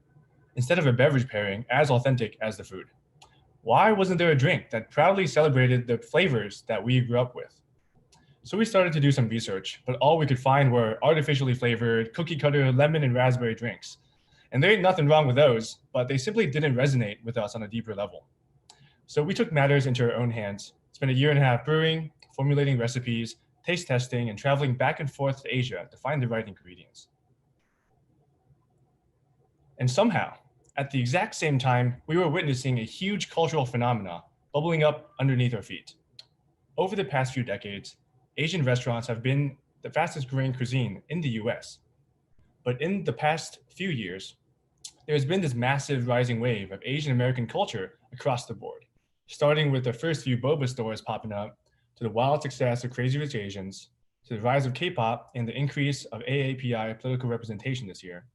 S9: instead of a beverage pairing as authentic as the food? Why wasn't there a drink that proudly celebrated the flavors that we grew up with? So we started to do some research, but all we could find were artificially flavored cookie cutter lemon and raspberry drinks. And there ain't nothing wrong with those, but they simply didn't resonate with us on a deeper level. So we took matters into our own hands, spent a 1.5 years brewing, formulating recipes, taste testing, and traveling back and forth to Asia to find the right ingredients. And somehow, at the exact same time, we were witnessing a huge cultural phenomena bubbling up underneath our feet. Over the past few decades, Asian restaurants have been the fastest growing cuisine in the US. But in the past few years, there's been this massive rising wave of Asian American culture across the board, starting with the first few boba stores popping up, to the wild success of Crazy Rich Asians, to the rise of K-pop and the increase of AAPI political representation this year.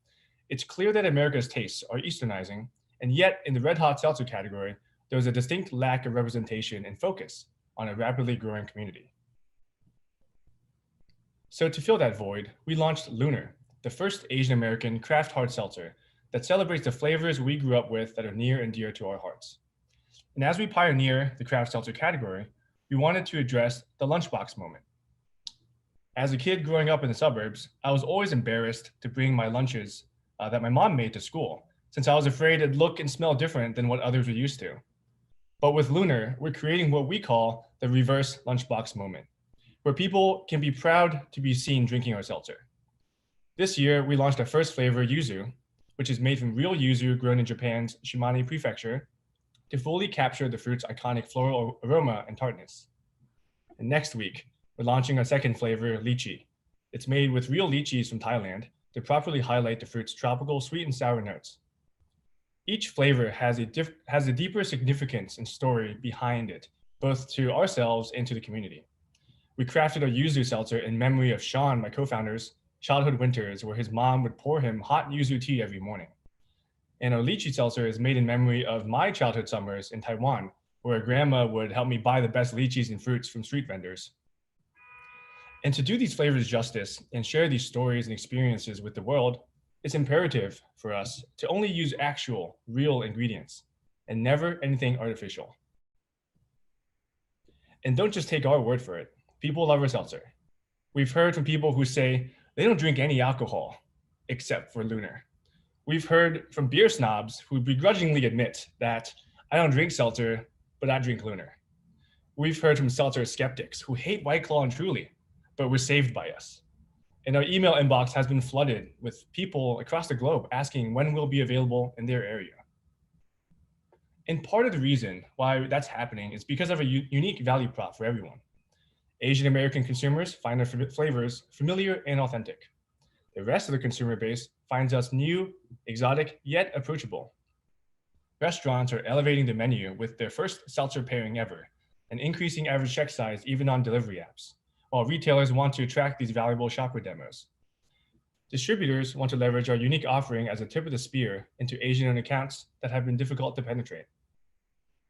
S9: It's clear that America's tastes are Easternizing, and yet in the red hot seltzer category, there's a distinct lack of representation and focus on a rapidly growing community. So to fill that void, we launched Lunar, the first Asian American craft hard seltzer that celebrates the flavors we grew up with that are near and dear to our hearts. And as we pioneer the craft seltzer category, we wanted to address the lunchbox moment. As a kid growing up in the suburbs, I was always embarrassed to bring my lunches that my mom made to school, since I was afraid it'd look and smell different than what others were used to. But with Lunar, we're creating what we call the reverse lunchbox moment, where people can be proud to be seen drinking our seltzer. This year, we launched our first flavor, yuzu, which is made from real yuzu grown in Japan's Shimane Prefecture, to fully capture the fruit's iconic floral aroma and tartness. And next week, we're launching our second flavor, lychee. It's made with real lychees from Thailand to properly highlight the fruit's tropical sweet and sour notes. Each flavor has a deeper significance and story behind it, both to ourselves and to the community. We crafted our yuzu seltzer in memory of Sean, my co-founder's childhood winters, where his mom would pour him hot yuzu tea every morning. And our lychee seltzer is made in memory of my childhood summers in Taiwan, where grandma would help me buy the best lychees and fruits from street vendors. And to do these flavors justice and share these stories and experiences with the world, it's imperative for us to only use actual, real ingredients and never anything artificial. And don't just take our word for it. People love our seltzer. We've heard from people who say they don't drink any alcohol except for Lunar. We've heard from beer snobs who begrudgingly admit that I don't drink seltzer, but I drink Lunar. We've heard from seltzer skeptics who hate White Claw and Truly, but were saved by us. And our email inbox has been flooded with people across the globe asking when we'll be available in their area. And part of the reason why that's happening is because of a unique value prop for everyone. Asian American consumers find our flavors familiar and authentic. The rest of the consumer base finds us new, exotic, yet approachable. Restaurants are elevating the menu with their first seltzer pairing ever, and increasing average check size even on delivery apps, while retailers want to attract these valuable shopper demos. Distributors want to leverage our unique offering as a tip of the spear into Asian-owned accounts that have been difficult to penetrate.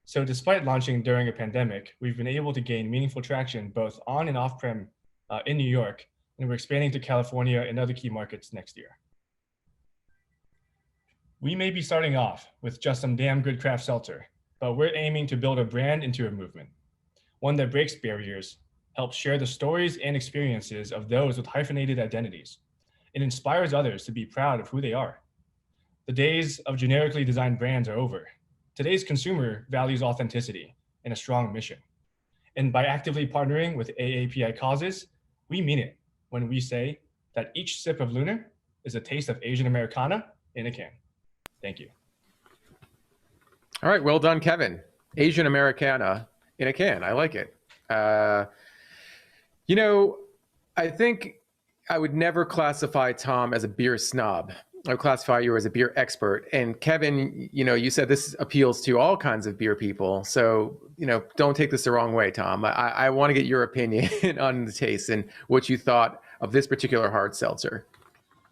S9: So despite launching during a pandemic, we've been able to gain meaningful traction both on and off-prem in New York, and we're expanding to California and other key markets next year. We may be starting off with just some damn good craft seltzer, but we're aiming to build a brand into a movement, one that breaks barriers, helps share the stories and experiences of those with hyphenated identities, It inspires others to be proud of who they are. The days of generically designed brands are over. Today's consumer values authenticity and a strong mission. And by actively partnering with AAPI causes, we mean it when we say that each sip of Lunar is a taste of Asian Americana in a can. Thank you.
S1: All right, well done, Kevin. Asian Americana in a can. I like it. You know, I think I would never classify Tom as a beer snob. I would classify you as a beer expert. And Kevin, you know, you said this appeals to all kinds of beer people. So, you know, don't take this the wrong way, Tom. I want to get your opinion on the taste and what you thought of this particular hard seltzer.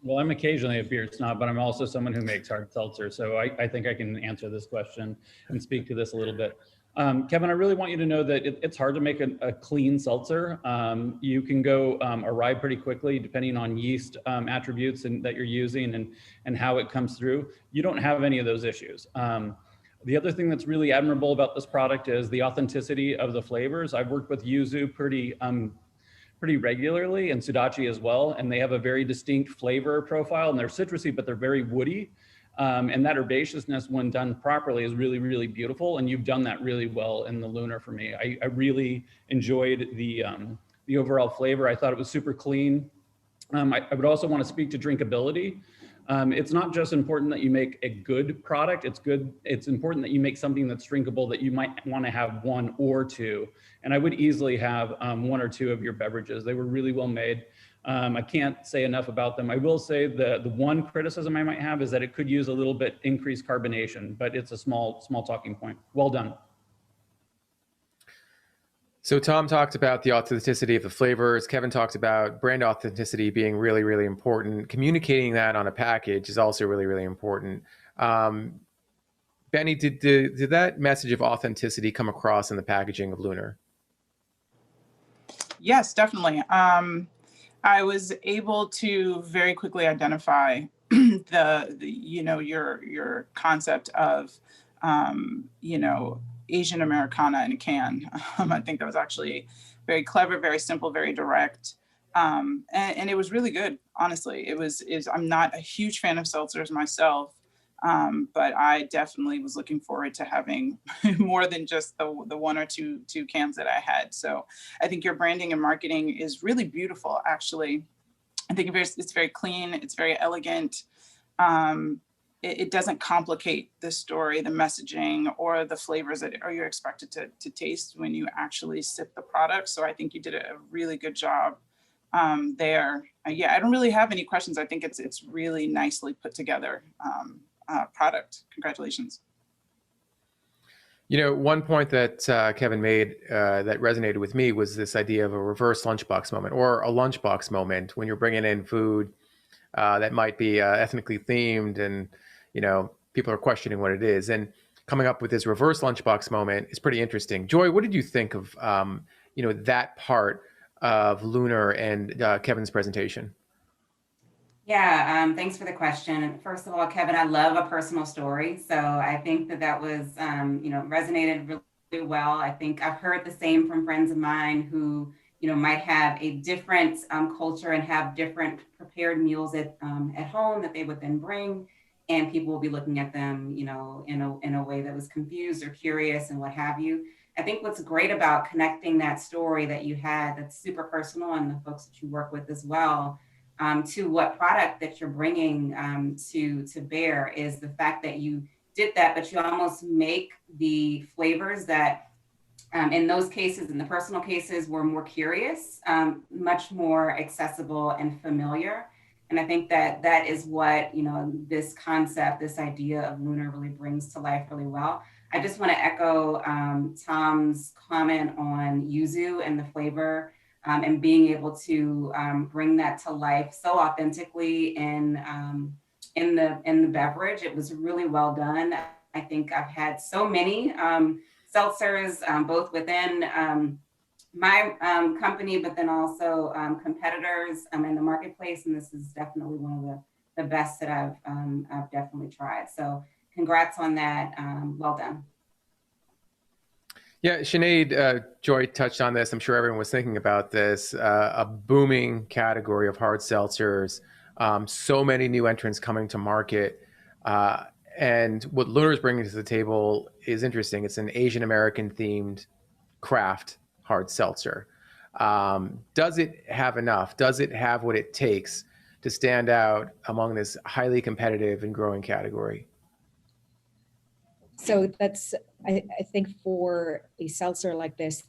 S6: Well, I'm occasionally a beer snob, but I'm also someone who makes hard seltzer. So I think I can answer this question and speak to this a little bit. Kevin, I really want you to know that it's hard to make a clean seltzer. You can go awry pretty quickly depending on yeast attributes that you're using and how it comes through. You don't have any of those issues. The other thing that's really admirable about this product is the authenticity of the flavors. I've worked with yuzu pretty regularly, and sudachi as well, and they have a very distinct flavor profile, and they're citrusy, but they're very woody. And that herbaceousness, when done properly, is really, really beautiful. And you've done that really well in the Lunar for me. I really enjoyed the overall flavor. I thought it was super clean. I would also want to speak to drinkability. It's not just important that you make a good product. It's important that you make something that's drinkable, that you might want to have one or two. And I would easily have one or two of your beverages. They were really well made. I can't say enough about them. I will say the one criticism I might have is that it could use a little bit increased carbonation, but it's a small talking point. Well done.
S1: So Tom talked about the authenticity of the flavors. Kevin talked about brand authenticity being really, really important. Communicating that on a package is also really, really important. Benny, did that message of authenticity come across in the packaging of Lunar?
S5: Yes, definitely. I was able to very quickly identify your concept of, Asian Americana in a can. I think that was actually very clever, very simple, very direct. And it was really good, honestly. I'm not a huge fan of seltzers myself, but I definitely was looking forward to having more than just the one or two cans that I had. So I think your branding and marketing is really beautiful, actually. I think it's very clean, it's very elegant. It doesn't complicate the story, the messaging, or the flavors that you're expected to taste when you actually sip the product. So I think you did a really good job there. Yeah, I don't really have any questions. I think it's really nicely put together product. Congratulations.
S1: You know, one point that Kevin made that resonated with me was this idea of a reverse lunchbox moment, or a lunchbox moment when you're bringing in food that might be ethnically themed, and you know, people are questioning what it is, and coming up with this reverse lunchbox moment is pretty interesting. Joy, what did you think of that part of Lunar and Kevin's presentation?
S3: Yeah, thanks for the question. First of all, Kevin, I love a personal story. So I think that was, resonated really well. I think I've heard the same from friends of mine who, might have a different culture and have different prepared meals at home that they would then bring. And people will be looking at them, in a way that was confused or curious and what have you. I think what's great about connecting that story that you had, that's super personal, and the folks that you work with as well, to what product that you're bringing to bear, is the fact that you did that, but you almost make the flavors that in those cases, in the personal cases, were more curious, much more accessible and familiar. And I think that is what, this concept, this idea of Lunar really brings to life really well. I just want to echo Tom's comment on yuzu and the flavor, and being able to bring that to life so authentically in the beverage. It was really well done. I think I've had so many seltzers, both within my company, but then also competitors in the marketplace. And this is definitely one of the best that I've definitely tried. So congrats on that. Well done.
S1: Yeah, Sinead, Joy touched on this. I'm sure everyone was thinking about this. A booming category of hard seltzers. So many new entrants coming to market. And what Lunar is bringing to the table is interesting. It's an Asian American themed craft hard seltzer. Does it have enough? Does it have what it takes to stand out among this highly competitive and growing category?
S4: So that's, I think for a seltzer like this,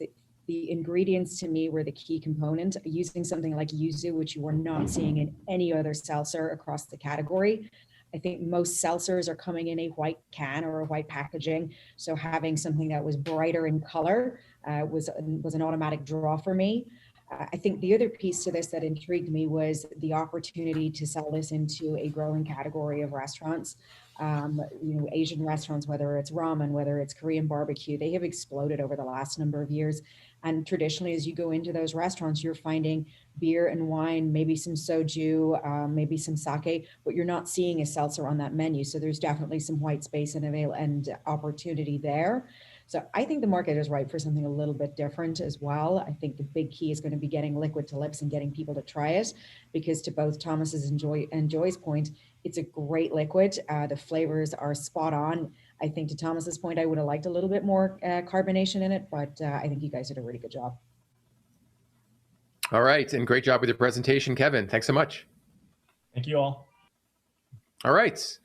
S4: the ingredients to me were the key component. Using something like yuzu, which you are not seeing in any other seltzer across the category. I think most seltzers are coming in a white can or a white packaging. So having something that was brighter in color was an automatic draw for me. I think the other piece to this that intrigued me was the opportunity to sell this into a growing category of restaurants. Asian restaurants, whether it's ramen, whether it's Korean barbecue, they have exploded over the last number of years. And traditionally, as you go into those restaurants, you're finding beer and wine, maybe some soju, maybe some sake, but you're not seeing a seltzer on that menu. So there's definitely some white space and opportunity there. So I think the market is ripe for something a little bit different as well. I think the big key is going to be getting liquid to lips and getting people to try it, because to both Thomas's and Joy's point, it's a great liquid. The flavors are spot on. I think to Thomas's point, I would have liked a little bit more carbonation in it, but I think you guys did a really good job.
S1: All right, and great job with your presentation, Kevin. Thanks so much.
S9: Thank you all.
S1: All right, let's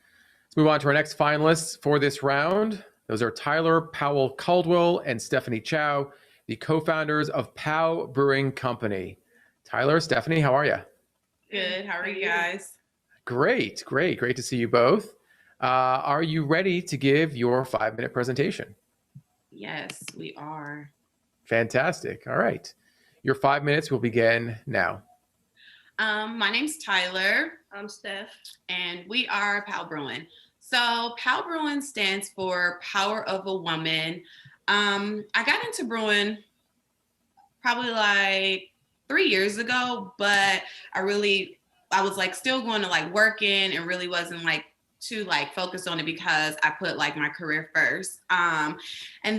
S1: move on to our next finalists for this round. Those are Tyler Powell Caldwell and Stephanie Chow, the co-founders of POW Brewing Company. Tyler, Stephanie, how are you?
S10: Good. How are you guys?
S1: Great to see you both. Are you ready to give your 5-minute presentation?
S10: Yes, we are.
S1: Fantastic. All right. Your 5 minutes will begin now.
S10: My name's Tyler.
S11: I'm Steph.
S10: And we are POW Brewing. So POW Brewing stands for Power of a Woman. I got into brewing probably like 3 years ago, but I was like still going to like working and really wasn't like too like focused on it because I put like my career first. And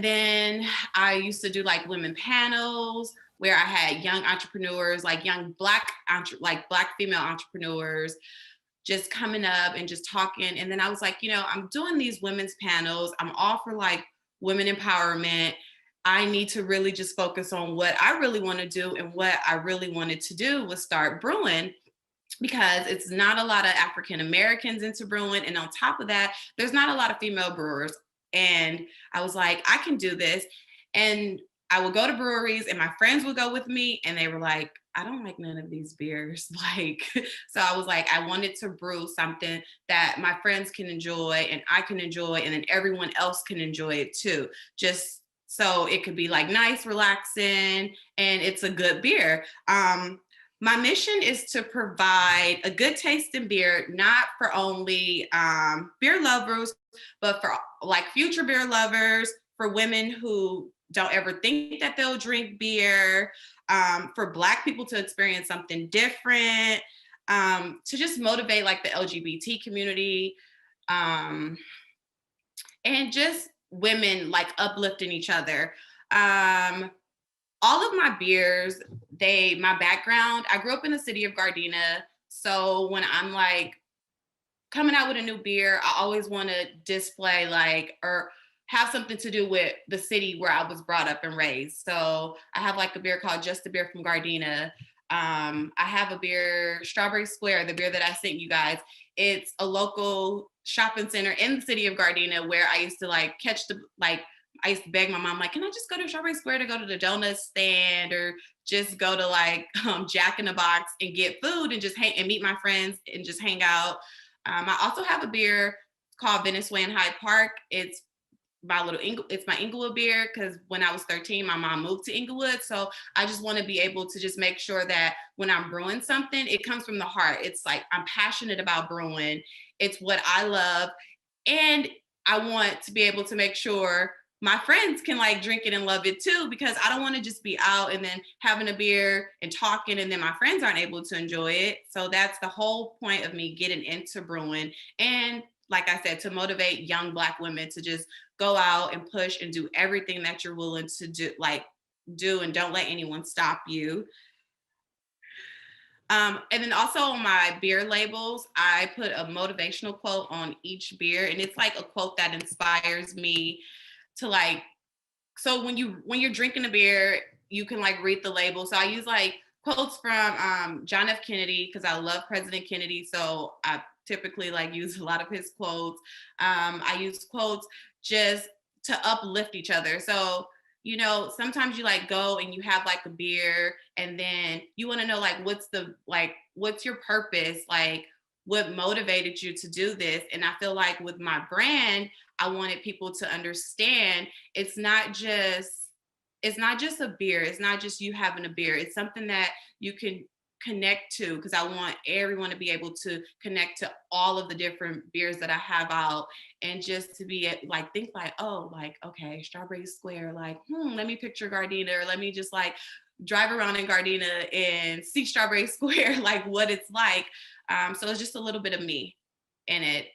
S10: then I used to do like women panels where I had young entrepreneurs, like young Black female entrepreneurs just coming up and just talking. And then I was like, I'm doing these women's panels. I'm all for like women empowerment. I need to really just focus on what I really want to do. And what I really wanted to do was start brewing, because it's not a lot of African Americans into brewing. And on top of that, there's not a lot of female brewers. And I was like, I can do this. And I would go to breweries and my friends would go with me and they were like, I don't like none of these beers. So I was like, I wanted to brew something that my friends can enjoy and I can enjoy, and then everyone else can enjoy it too. Just so it could be like nice, relaxing, and it's a good beer. My mission is to provide a good tasting beer, not for only beer lovers, but for like future beer lovers, for women who don't ever think that they'll drink beer, for Black people to experience something different, to just motivate like the LGBT community, and just women like uplifting each other. All of my beers, my background, I grew up in the city of Gardena. So when I'm like coming out with a new beer, I always want to display like, or have something to do with the city where I was brought up and raised. So I have like a beer called Just a Beer from Gardena. I have a beer, Strawberry Square, the beer that I sent you guys. It's a local shopping center in the city of Gardena where I used to like I used to beg my mom, like, can I just go to Strawberry Square to go to the donut stand, or just go to like Jack in the Box and get food and just hang and meet my friends and just hang out. I also have a beer called Venice Way in Hyde Park. It's my Inglewood beer, because when I was 13, my mom moved to Inglewood. So I just want to be able to just make sure that when I'm brewing something, it comes from the heart. It's like, I'm passionate about brewing. It's what I love. And I want to be able to make sure my friends can like drink it and love it too, because I don't want to just be out and then having a beer and talking and then my friends aren't able to enjoy it. So that's the whole point of me getting into brewing. And like I said, to motivate young Black women to just go out and push and do everything that you're willing to do, and don't let anyone stop you. And then also on my beer labels, I put a motivational quote on each beer, and it's like a quote that inspires me to like. So when you're drinking a beer, you can like read the label. So I use like quotes from John F. Kennedy because I love President Kennedy. So I typically like use a lot of his quotes. I use quotes just to uplift each other. So you know, sometimes you like go and you have like a beer and then you want to know like what's your purpose? Like what motivated you to do this? And I feel like with my brand, I wanted people to understand it's not just a beer. It's not just you having a beer. It's something that you can connect to because I want everyone to be able to connect to all of the different beers that I have out and just to be like think like, oh, like okay, Strawberry Square, like let me picture Gardena, or let me just like drive around in Gardena and see Strawberry Square, like what it's like. So it's just a little bit of me in it.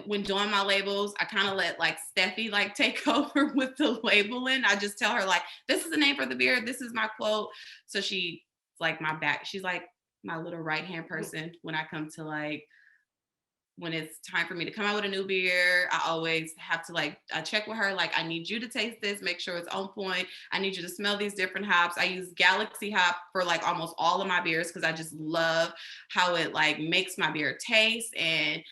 S10: When doing my labels, I kind of let like Steffi like take over with the labeling. I just tell her like, this is the name for the beer. This is my quote. So she's like my back. She's like my little right-hand person when I come to like, when it's time for me to come out with a new beer. I always have to like check with her. Like, I need you to taste this, make sure it's on point. I need you to smell these different hops. I use Galaxy hop for like almost all of my beers because I just love how it like makes my beer taste. And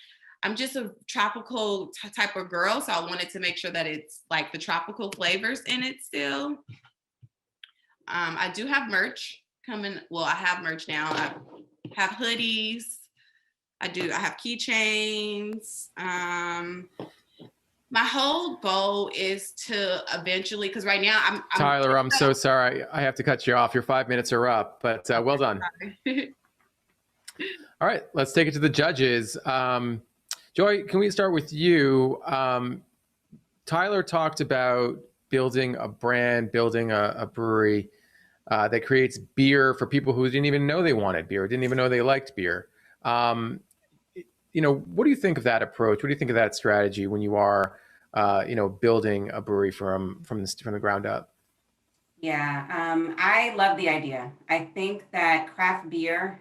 S10: I'm just a tropical type of girl, so I wanted to make sure that it's like the tropical flavors in it still. I do have merch coming. Well, I have merch now. I have hoodies. I have keychains. My whole goal is to eventually, because right now I'm
S1: Tyler, I'm so sorry. I have to cut you off. Your 5 minutes are up, but well done. All right, let's take it to the judges. Joy, can we start with you? Tyler talked about building a brand, building a brewery that creates beer for people who didn't even know they wanted beer, didn't even know they liked beer. You know, what do you think of that approach? What do you think of that strategy when you are, you know, building a brewery from the ground up?
S3: Yeah, I love the idea. I think that craft beer,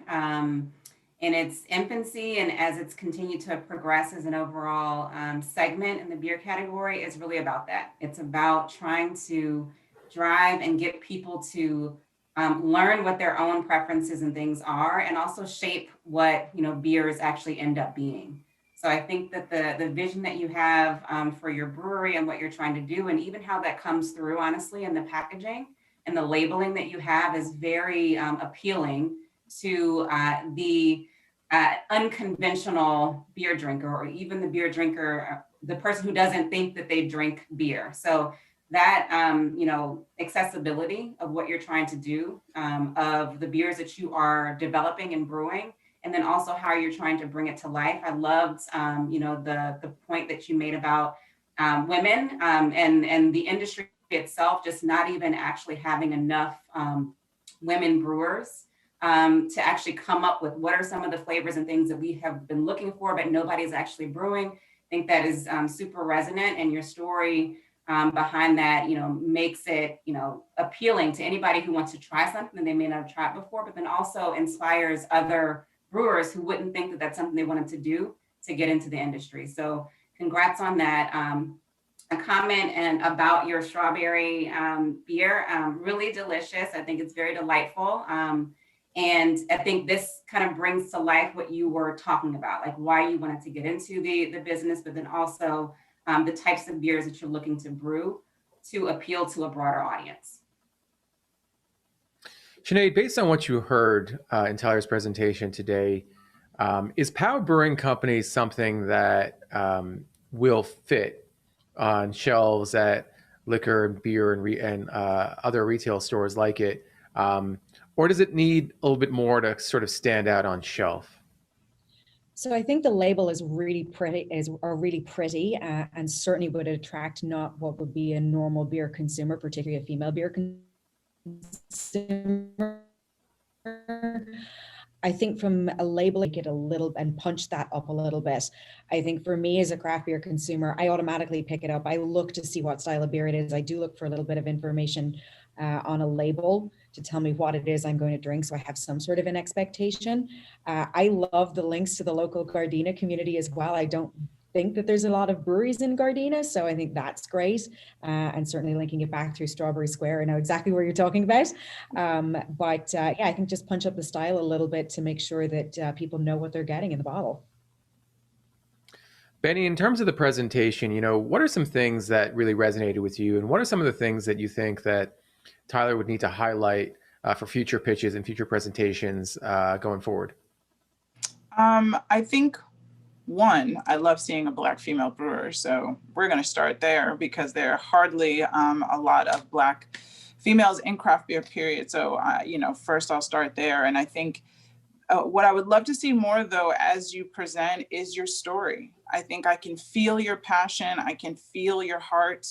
S3: in its infancy and as it's continued to progress as an overall segment in the beer category, is really about that. It's about trying to drive and get people to learn what their own preferences and things are, and also shape what beers actually end up being. So I think that the vision that you have for your brewery and what you're trying to do, and even how that comes through, honestly, in the packaging and the labeling that you have, is very appealing to the unconventional beer drinker, or even the beer drinker, the person who doesn't think that they drink beer. So that, accessibility of what you're trying to do, of the beers that you are developing and brewing, and then also how you're trying to bring it to life. I loved, the point that you made about women and the industry itself, just not even actually having enough women brewers to actually come up with what are some of the flavors and things that we have been looking for, but nobody's actually brewing. I think that is super resonant, and your story behind that, makes it, appealing to anybody who wants to try something that they may not have tried before, but then also inspires other brewers who wouldn't think that that's something they wanted to do to get into the industry. So congrats on that. A comment and about your strawberry beer, really delicious. I think it's very delightful. And I think this kind of brings to life what you were talking about, like why you wanted to get into the business, but then also the types of beers that you're looking to brew to appeal to a broader audience.
S1: Sinead, based on what you heard in Tyler's presentation today, is POW Brewing Company something that will fit on shelves at liquor and beer and other retail stores like it? Or does it need a little bit more to sort of stand out on shelf?
S4: So I think the label is really pretty, and certainly would attract not what would be a normal beer consumer, particularly a female beer consumer. I think from a label, I get a little and punch that up a little bit. I think for me as a craft beer consumer, I automatically pick it up. I look to see what style of beer it is. I do look for a little bit of information on a label to tell me what it is I'm going to drink, so I have some sort of an expectation. I love the links to the local Gardena community as well. I don't think that there's a lot of breweries in Gardena, so I think that's great. And certainly linking it back through Strawberry Square, I know exactly where you're talking about. Yeah, I think just punch up the style a little bit to make sure that people know what they're getting in the bottle.
S1: Benny, in terms of the presentation, what are some things that really resonated with you, and what are some of the things that you think that Tyler would need to highlight for future pitches and future presentations going forward?
S5: I think one, I love seeing a Black female brewer. So we're going to start there because there are hardly a lot of Black females in craft beer, period. So, first I'll start there. And I think what I would love to see more, though, as you present is your story. I think I can feel your passion. I can feel your heart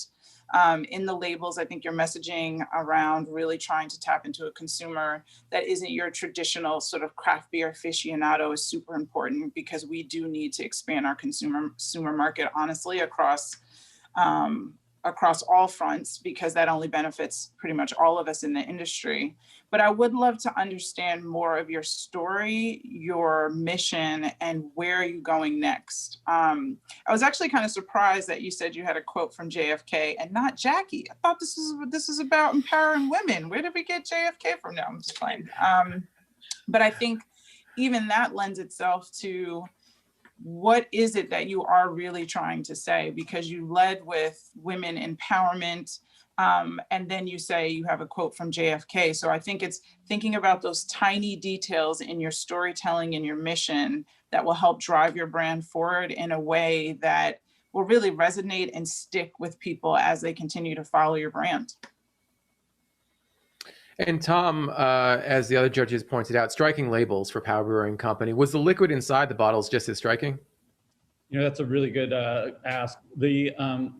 S5: in the labels. I think your messaging around really trying to tap into a consumer that isn't your traditional sort of craft beer aficionado is super important, because we do need to expand our consumer market, honestly, across all fronts, because that only benefits pretty much all of us in the industry. But I would love to understand more of your story, your mission, and where are you going next? I was actually kind of surprised that you said you had a quote from JFK and not Jackie. I thought this is about empowering women. Where did we get JFK from? No, I'm just playing. But I think even that lends itself to what is it that you are really trying to say? Because you led with women empowerment, and then you say you have a quote from JFK. So I think it's thinking about those tiny details in your storytelling and your mission that will help drive your brand forward in a way that will really resonate and stick with people as they continue to follow your brand.
S1: And Tom, as the other judges pointed out, striking labels for Powell Brewing Company. Was the liquid inside the bottles just as striking?
S6: That's a really good ask. The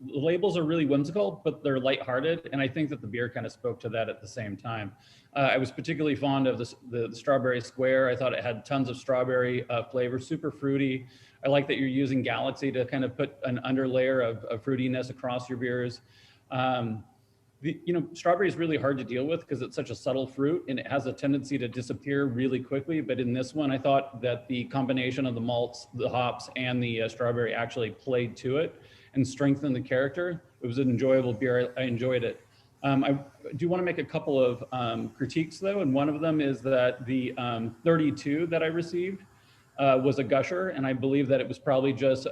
S6: labels are really whimsical, but they're lighthearted, and I think that the beer kind of spoke to that at the same time. I was particularly fond of the Strawberry Square. I thought it had tons of strawberry flavor, super fruity. I like that you're using Galaxy to kind of put an underlayer of fruitiness across your beers. Strawberry is really hard to deal with because it's such a subtle fruit and it has a tendency to disappear really quickly. But in this one, I thought that the combination of the malts, the hops, and the strawberry actually played to it and strengthened the character. It was an enjoyable beer. I enjoyed it. I do want to make a couple of critiques, though, and one of them is that the 32 that I received was a gusher, and I believe that it was probably just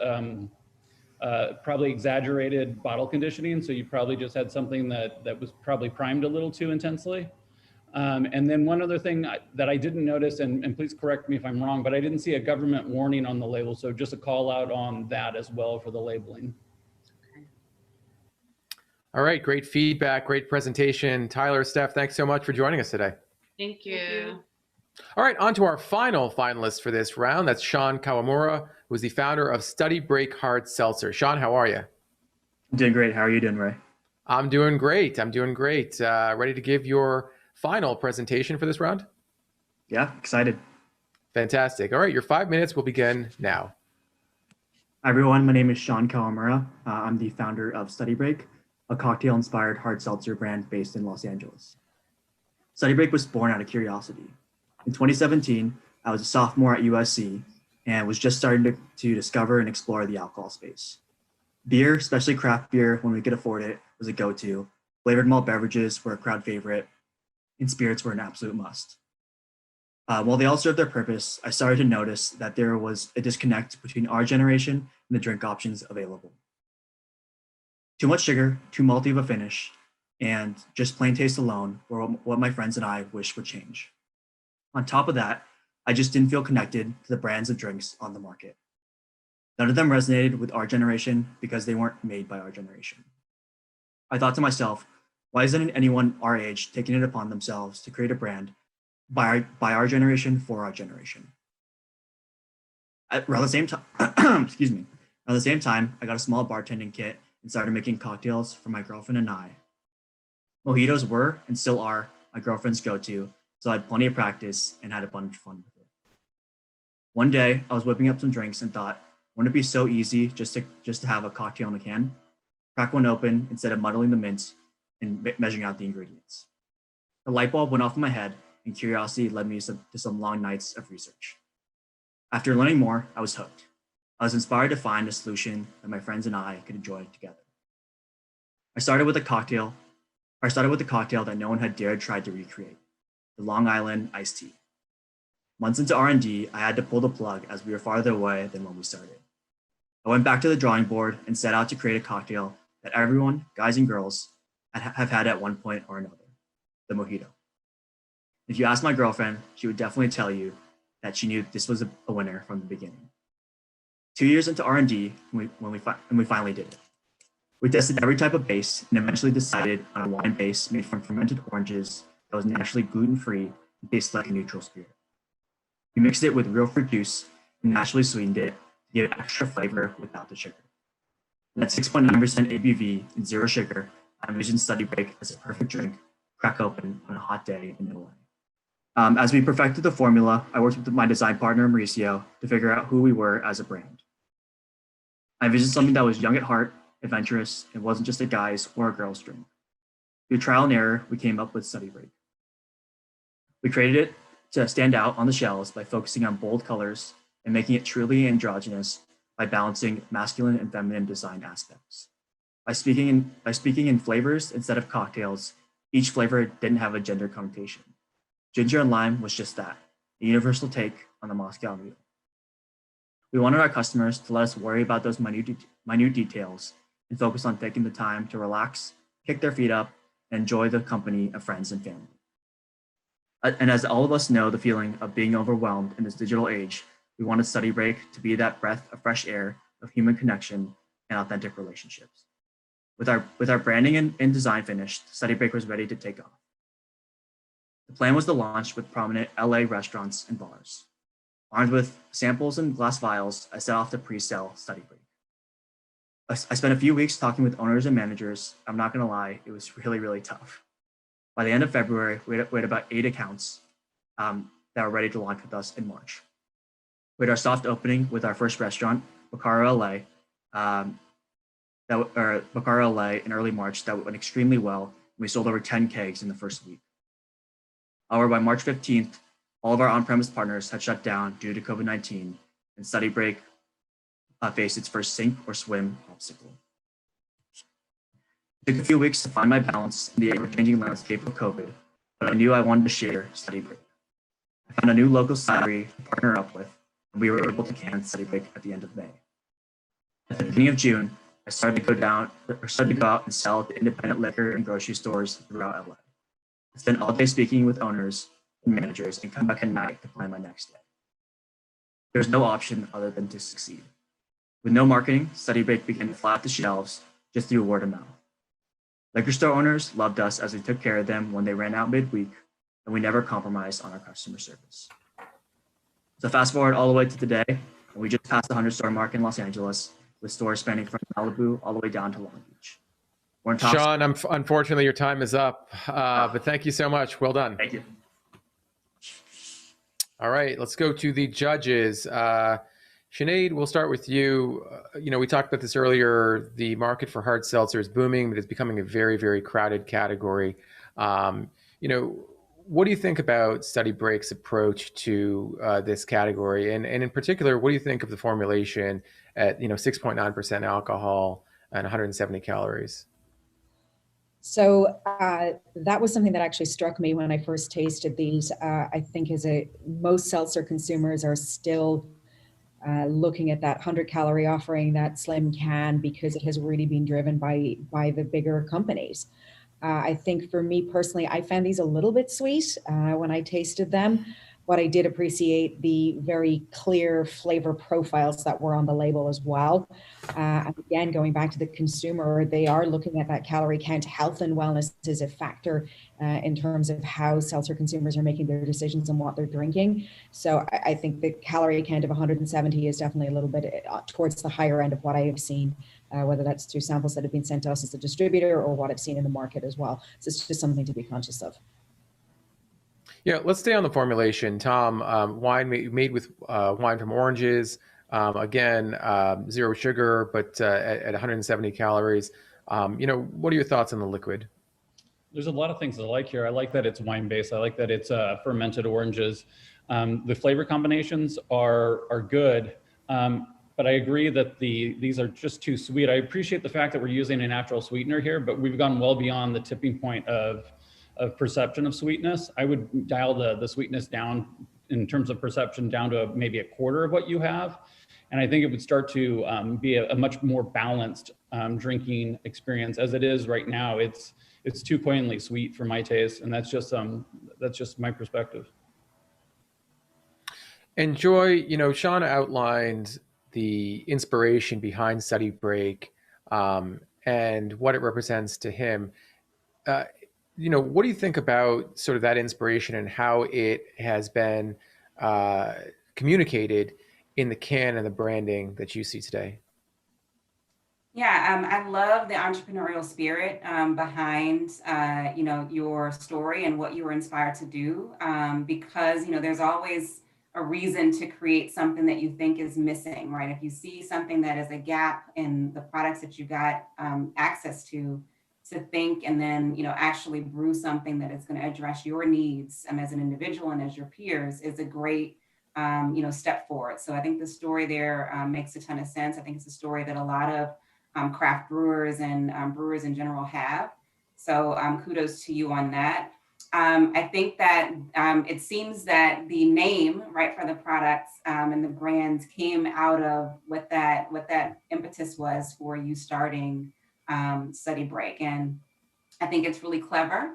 S6: probably exaggerated bottle conditioning. So you probably just had something that was probably primed a little too intensely. And then one other thing that I didn't notice, and please correct me if I'm wrong, but I didn't see a government warning on the label. So just a call out on that as well for the labeling.
S1: All right, great feedback, great presentation. Tyler, Steph, thanks so much for joining us today.
S10: Thank you.
S1: All right, on to our final finalist for this round. That's Sean Kawamura, who is the founder of Study Break Hard Seltzer. Sean, how are you?
S11: I'm doing great. How are you doing, Ray?
S1: I'm doing great. Ready to give your final presentation for this round?
S11: Yeah, excited.
S1: Fantastic. All right, your 5 minutes will begin now.
S11: Hi, everyone. My name is Sean Kawamura. I'm the founder of Study Break, a cocktail-inspired hard seltzer brand based in Los Angeles. Study Break was born out of curiosity. In 2017, I was a sophomore at USC and was just starting to discover and explore the alcohol space. Beer, especially craft beer, when we could afford it, was a go-to. Flavored malt beverages were a crowd favorite, and spirits were an absolute must. While they all served their purpose, I started to notice that there was a disconnect between our generation and the drink options available. Too much sugar, too malty of a finish, and just plain taste alone were what my friends and I wished would change. On top of that, I just didn't feel connected to the brands of drinks on the market. None of them resonated with our generation because they weren't made by our generation. I thought to myself, why isn't anyone our age taking it upon themselves to create a brand by our generation for our generation? Around the same time, around the same time, I got a small bartending kit and started making cocktails for my girlfriend and I. Mojitos were and still are my girlfriend's go-to, so I had plenty of practice and had a bunch of fun with it. One day, I was whipping up some drinks and thought, wouldn't it be so easy just to have a cocktail in a can? Crack one open instead of muddling the mints and measuring out the ingredients. The light bulb went off in my head, and curiosity led me to some long nights of research. After learning more, I was hooked. I was inspired to find a solution that my friends and I could enjoy together. I started with a cocktail that no one had dared try to recreate, the Long Island iced tea. Months into R&D, I had to pull the plug as we were farther away than when we started. I went back to the drawing board and set out to create a cocktail that everyone, guys and girls, have had at one point or another, the mojito. If you ask my girlfriend, she would definitely tell you that she knew this was a winner from the beginning. 2 years into R&D, when we finally did it. We tested every type of base and eventually decided on a wine base made from fermented oranges that was naturally gluten-free and tasted like a neutral spirit. We mixed it with real fruit juice and naturally sweetened it to give extra flavor without the sugar. And at 6.9% ABV and zero sugar, I envisioned Study Break as a perfect drink, crack open on a hot day in Italy. As we perfected the formula, I worked with my design partner, Mauricio, to figure out who we were as a brand. I envisioned something that was young at heart, adventurous, and wasn't just a guy's or a girl's drink. Through trial and error, we came up with Study Break. We created it to stand out on the shelves by focusing on bold colors and making it truly androgynous by balancing masculine and feminine design aspects. By speaking in flavors instead of cocktails, each flavor didn't have a gender connotation. Ginger and lime was just that, a universal take on the Moscow Mule. We wanted our customers to let us worry about those minute details and focus on taking the time to relax, kick their feet up, and enjoy the company of friends and family. And as all of us know the feeling of being overwhelmed in this digital age, we wanted Study Break to be that breath of fresh air of human connection and authentic relationships. With our branding and design finished, Study Break was ready to take off. The plan was to launch with prominent LA restaurants and bars. Armed with samples and glass vials, I set off to pre-sell Study Break. I spent a few weeks talking with owners and managers. I'm not gonna lie, it was really, really tough. By the end of February, we had about 8 accounts that were ready to launch with us in March. We had our soft opening with our first restaurant, Bacaro LA, Bacaro LA in early March that went extremely well. We sold over 10 kegs in the first week. However, by March 15th, all of our on-premise partners had shut down due to COVID-19, and Study Break faced its first sink or swim obstacle. It took a few weeks to find my balance in the ever-changing landscape of COVID, but I knew I wanted to share Study Break. I found a new local cidery to partner up with, and we were able to can Study Break at the end of May. At the beginning of June, I started to go out and sell at the independent liquor and grocery stores throughout LA. I spent all day speaking with owners and managers and come back at night to plan my next day. There's no option other than to succeed. With no marketing, Study Break began to fly off the shelves just through word of mouth. Liquor store owners loved us as we took care of them when they ran out midweek, and we never compromised on our customer service. So fast forward all the way to today, and we just passed the 100-store mark in Los Angeles, with stores spanning from Malibu all the way down to Long Beach.
S1: Sean, unfortunately, your time is up, but thank you so much. Well done.
S11: Thank you.
S1: All right, let's go to the judges. Sinead, we'll start with you. We talked about this earlier. The market for hard seltzer is booming, but it's becoming a very, very crowded category. What do you think about Study Break's approach to this category? And in particular, what do you think of the formulation at 6.9% alcohol and 170 calories?
S4: So that was something that actually struck me when I first tasted these. I think most seltzer consumers are still looking at that 100-calorie offering, that slim can, because it has really been driven by the bigger companies. I think for me personally, I found these a little bit sweet when I tasted them, but I did appreciate the very clear flavor profiles that were on the label as well. And again, going back to the consumer, they are looking at that calorie count. Health and wellness is a factor in terms of how seltzer consumers are making their decisions and what they're drinking. So I think the calorie count of 170 is definitely a little bit towards the higher end of what I have seen, whether that's through samples that have been sent to us as a distributor or what I've seen in the market as well. So it's just something to be conscious of.
S1: Yeah, let's stay on the formulation. Tom, wine made with wine from oranges, again, zero sugar, but at 170 calories. What are your thoughts on the liquid?
S6: There's a lot of things I like here. I like that it's wine-based. I like that it's fermented oranges. The flavor combinations are good, but I agree that these are just too sweet. I appreciate the fact that we're using a natural sweetener here, but we've gone well beyond the tipping point of perception of sweetness. I would dial the sweetness down in terms of perception down to maybe a quarter of what you have. And I think it would start to be a much more balanced drinking experience. As it is right now, it's too cloyingly sweet for my taste, and that's just my perspective.
S1: And Joy, Sean outlined the inspiration behind Study Break and what it represents to him. What do you think about sort of that inspiration and how it has been communicated in the can and the branding that you see today?
S3: Yeah, I love the entrepreneurial spirit behind, your story and what you were inspired to do, because, there's always a reason to create something that you think is missing, right? If you see something that is a gap in the products that you got access to think and then, actually brew something that is going to address your needs as an individual and as your peers is a great step forward. So I think the story there makes a ton of sense. I think it's a story that a lot of craft brewers and brewers in general have. So kudos to you on that. I think that it seems that the name, right, for the products and the brands came out of what that impetus was for you starting Study Break. And I think it's really clever.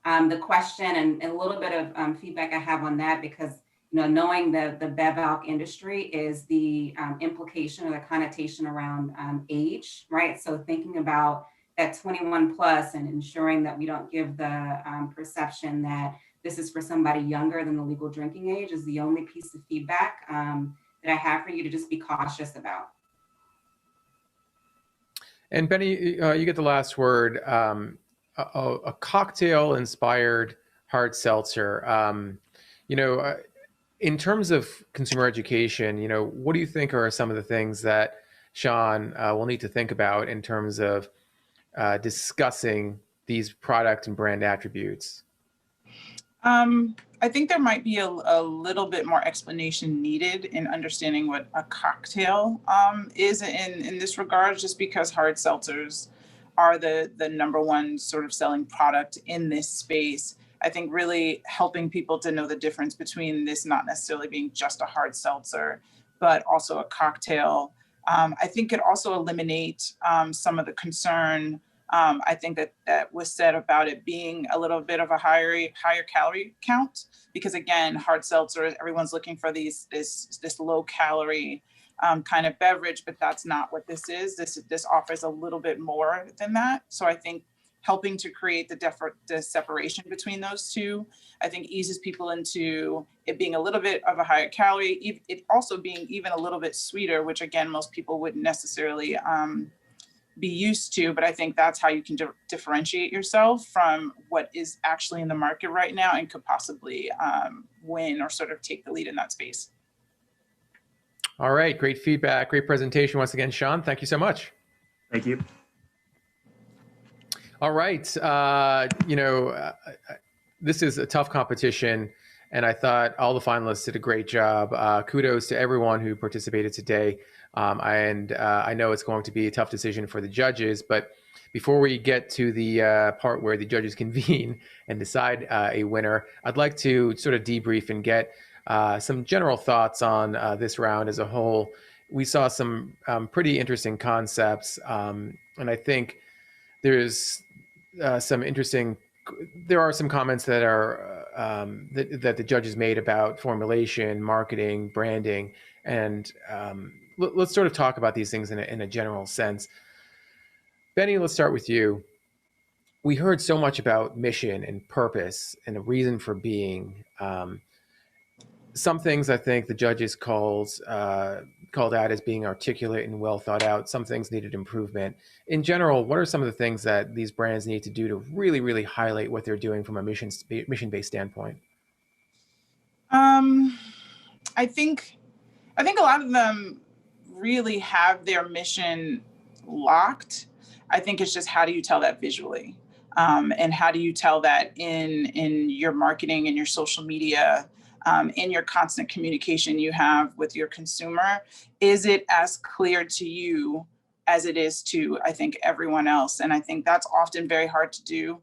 S3: The question and a little bit of feedback I have on that, because knowing the bev alc industry is the implication or the connotation around age, right? So thinking about that 21 plus and ensuring that we don't give the perception that this is for somebody younger than the legal drinking age is the only piece of feedback that I have for you to just be cautious about.
S1: And Benny, you get the last word. A cocktail-inspired hard seltzer. In terms of consumer education, what do you think are some of the things that Sean will need to think about in terms of discussing these product and brand attributes?
S5: I think there might be a little bit more explanation needed in understanding what a cocktail is in this regard, just because hard seltzers are the number one sort of selling product in this space. I think really helping people to know the difference between this not necessarily being just a hard seltzer, but also a cocktail. I think it also eliminate some of the concern I think that was said about it being a little bit of a higher calorie count, because again, hard seltzer, everyone's looking for this low calorie kind of beverage, but that's not what this is. This offers a little bit more than that. So I think helping to create the separation between those two, I think eases people into it being a little bit of a higher calorie, it also being even a little bit sweeter, which again, most people wouldn't necessarily be used to, but I think that's how you can differentiate yourself from what is actually in the market right now and could possibly win or sort of take the lead in that space.
S1: All right, great feedback, great presentation once again, Sean. Thank you so much.
S11: Thank you.
S1: All right, this is a tough competition, and I thought all the finalists did a great job. Kudos to everyone who participated today. I know it's going to be a tough decision for the judges, but before we get to the part where the judges convene and decide a winner, I'd like to sort of debrief and get some general thoughts on this round as a whole. We saw some pretty interesting concepts, and I think there's there are some comments that are that the judges made about formulation, marketing, branding, and let's sort of talk about these things in a general sense. Benny, let's start with you. We heard so much about mission and purpose and a reason for being. Some things I think the judges called out as being articulate and well thought out. Some things needed improvement. In general, what are some of the things that these brands need to do to really, really highlight what they're doing from a mission-based standpoint?
S5: I think a lot of them really have their mission locked. I think it's just how do you tell that visually? And how do you tell that in your marketing and your social media, in your constant communication you have with your consumer? Is it as clear to you as it is to, I think, everyone else? And I think that's often very hard to do.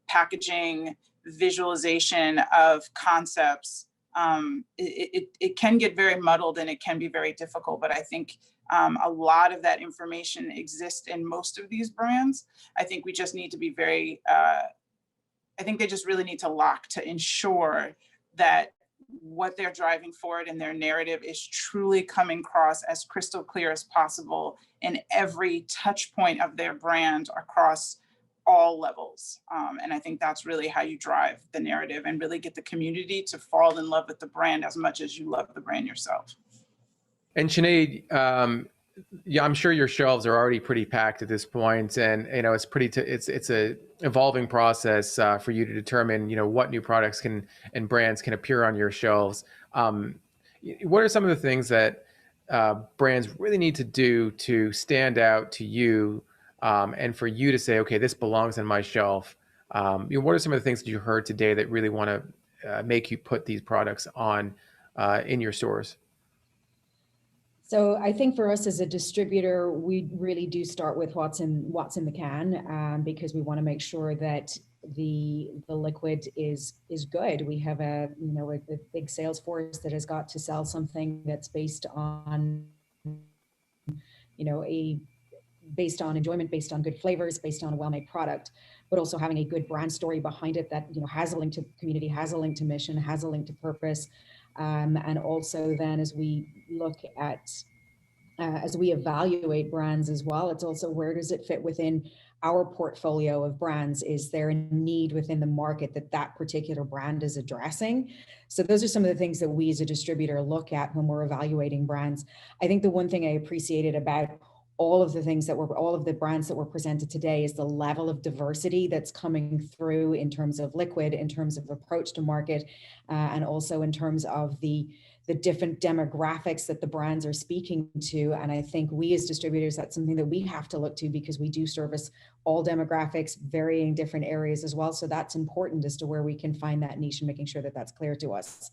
S5: Packaging, visualization of concepts, it can get very muddled and it can be very difficult, but I think a lot of that information exists in most of these brands. I think we just need to be very, I think they just really need to lock to ensure that what they're driving forward in their narrative is truly coming across as crystal clear as possible in every touch point of their brand across all levels. And I think that's really how you drive the narrative and really get the community to fall in love with the brand as much as you love the brand yourself.
S1: And Sinead, yeah, I'm sure your shelves are already pretty packed at this point, and it's it's a evolving process for you to determine what new products and brands can appear on your shelves. What are some of the things that brands really need to do to stand out to you, and for you to say, okay, this belongs on my shelf? What are some of the things that you heard today that really want to make you put these products on in your stores?
S4: So I think for us as a distributor, we really do start with what's in the can, because we want to make sure that the liquid is good. We have a big sales force that has got to sell something that's based on based on enjoyment, based on good flavors, based on a well-made product, but also having a good brand story behind it that has a link to community, has a link to mission, has a link to purpose. And also then as we look at, as we evaluate brands as well, it's also where does it fit within our portfolio of brands? Is there a need within the market that particular brand is addressing? So those are some of the things that we as a distributor look at when we're evaluating brands. I think the one thing I appreciated about all of the brands that were presented today is the level of diversity that's coming through in terms of liquid, in terms of approach to market, and also in terms of the different demographics that the brands are speaking to. And I think we as distributors, that's something that we have to look to, because we do service all demographics, varying different areas as well. So that's important as to where we can find that niche and making sure that that's clear to us.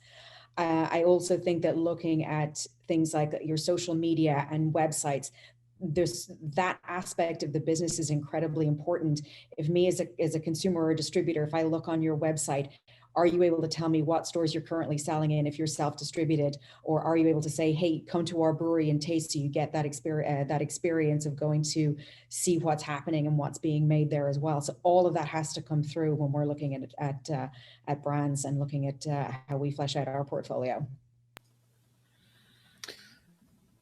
S4: I also think that looking at things like your social media and websites, there's that aspect of the business is incredibly important. If me as a consumer or a distributor, if I look on your website, are you able to tell me what stores you're currently selling in if you're self-distributed? Or are you able to say, hey, come to our brewery and taste, so you get that experience of going to see what's happening and what's being made there as well. So all of that has to come through when we're looking at brands and looking at how we flesh out our portfolio.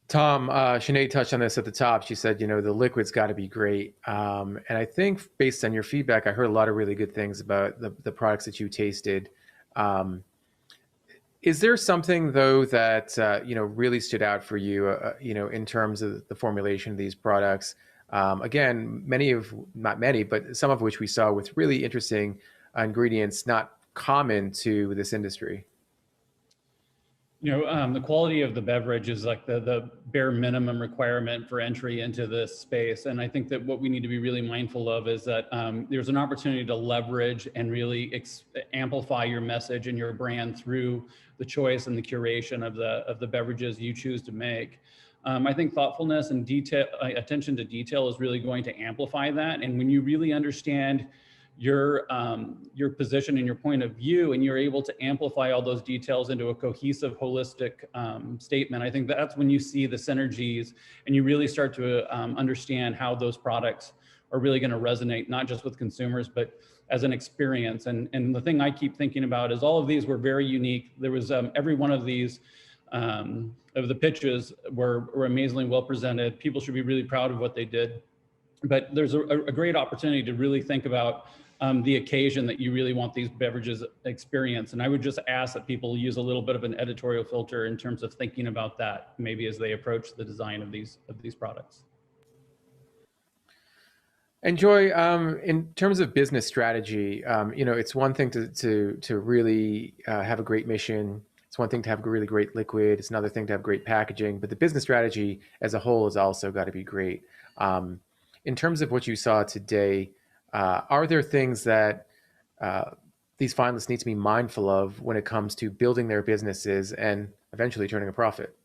S1: Tom, Sinead touched on this at the top. She said, the liquid's got to be great. And I think based on your feedback, I heard a lot of really good things about the products that you tasted. Is there something though that, really stood out for you, in terms of the formulation of these products? Again, not many, but some of which we saw with really interesting ingredients, not common to this industry.
S6: The quality of the beverage is like the bare minimum requirement for entry into this space. And I think that what we need to be really mindful of is that there's an opportunity to leverage and really amplify your message and your brand through the choice and the curation of the beverages you choose to make. I think thoughtfulness and attention to detail is really going to amplify that. And when you really understand your position and your point of view, and you're able to amplify all those details into a cohesive, holistic statement, I think that's when you see the synergies and you really start to understand how those products are really going to resonate, not just with consumers, but as an experience. And the thing I keep thinking about is all of these were very unique. There was every one of these of the pitches were amazingly well presented. People should be really proud of what they did. But there's a great opportunity to really think about the occasion that you really want these beverages experience. And I would just ask that people use a little bit of an editorial filter in terms of thinking about that, maybe as they approach the design of these products.
S1: And Joy, in terms of business strategy, it's one thing to really have a great mission. It's one thing to have a really great liquid. It's another thing to have great packaging. But the business strategy as a whole has also got to be great. In terms of what you saw today, Are there things that these finalists need to be mindful of when it comes to building their businesses and eventually turning a profit?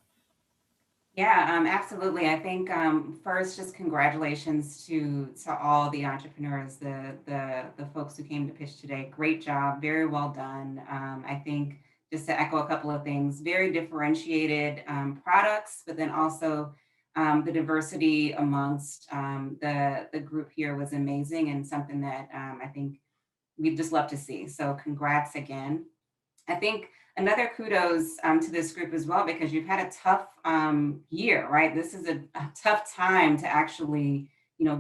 S3: Yeah, absolutely. I think first, just congratulations to all the entrepreneurs, the folks who came to pitch today. Great job, very well done. I think just to echo a couple of things, very differentiated products, but then also the diversity amongst the group here was amazing and something that I think we'd just love to see. So congrats again. I think another kudos to this group as well, because you've had a tough year, right? This is a tough time to actually,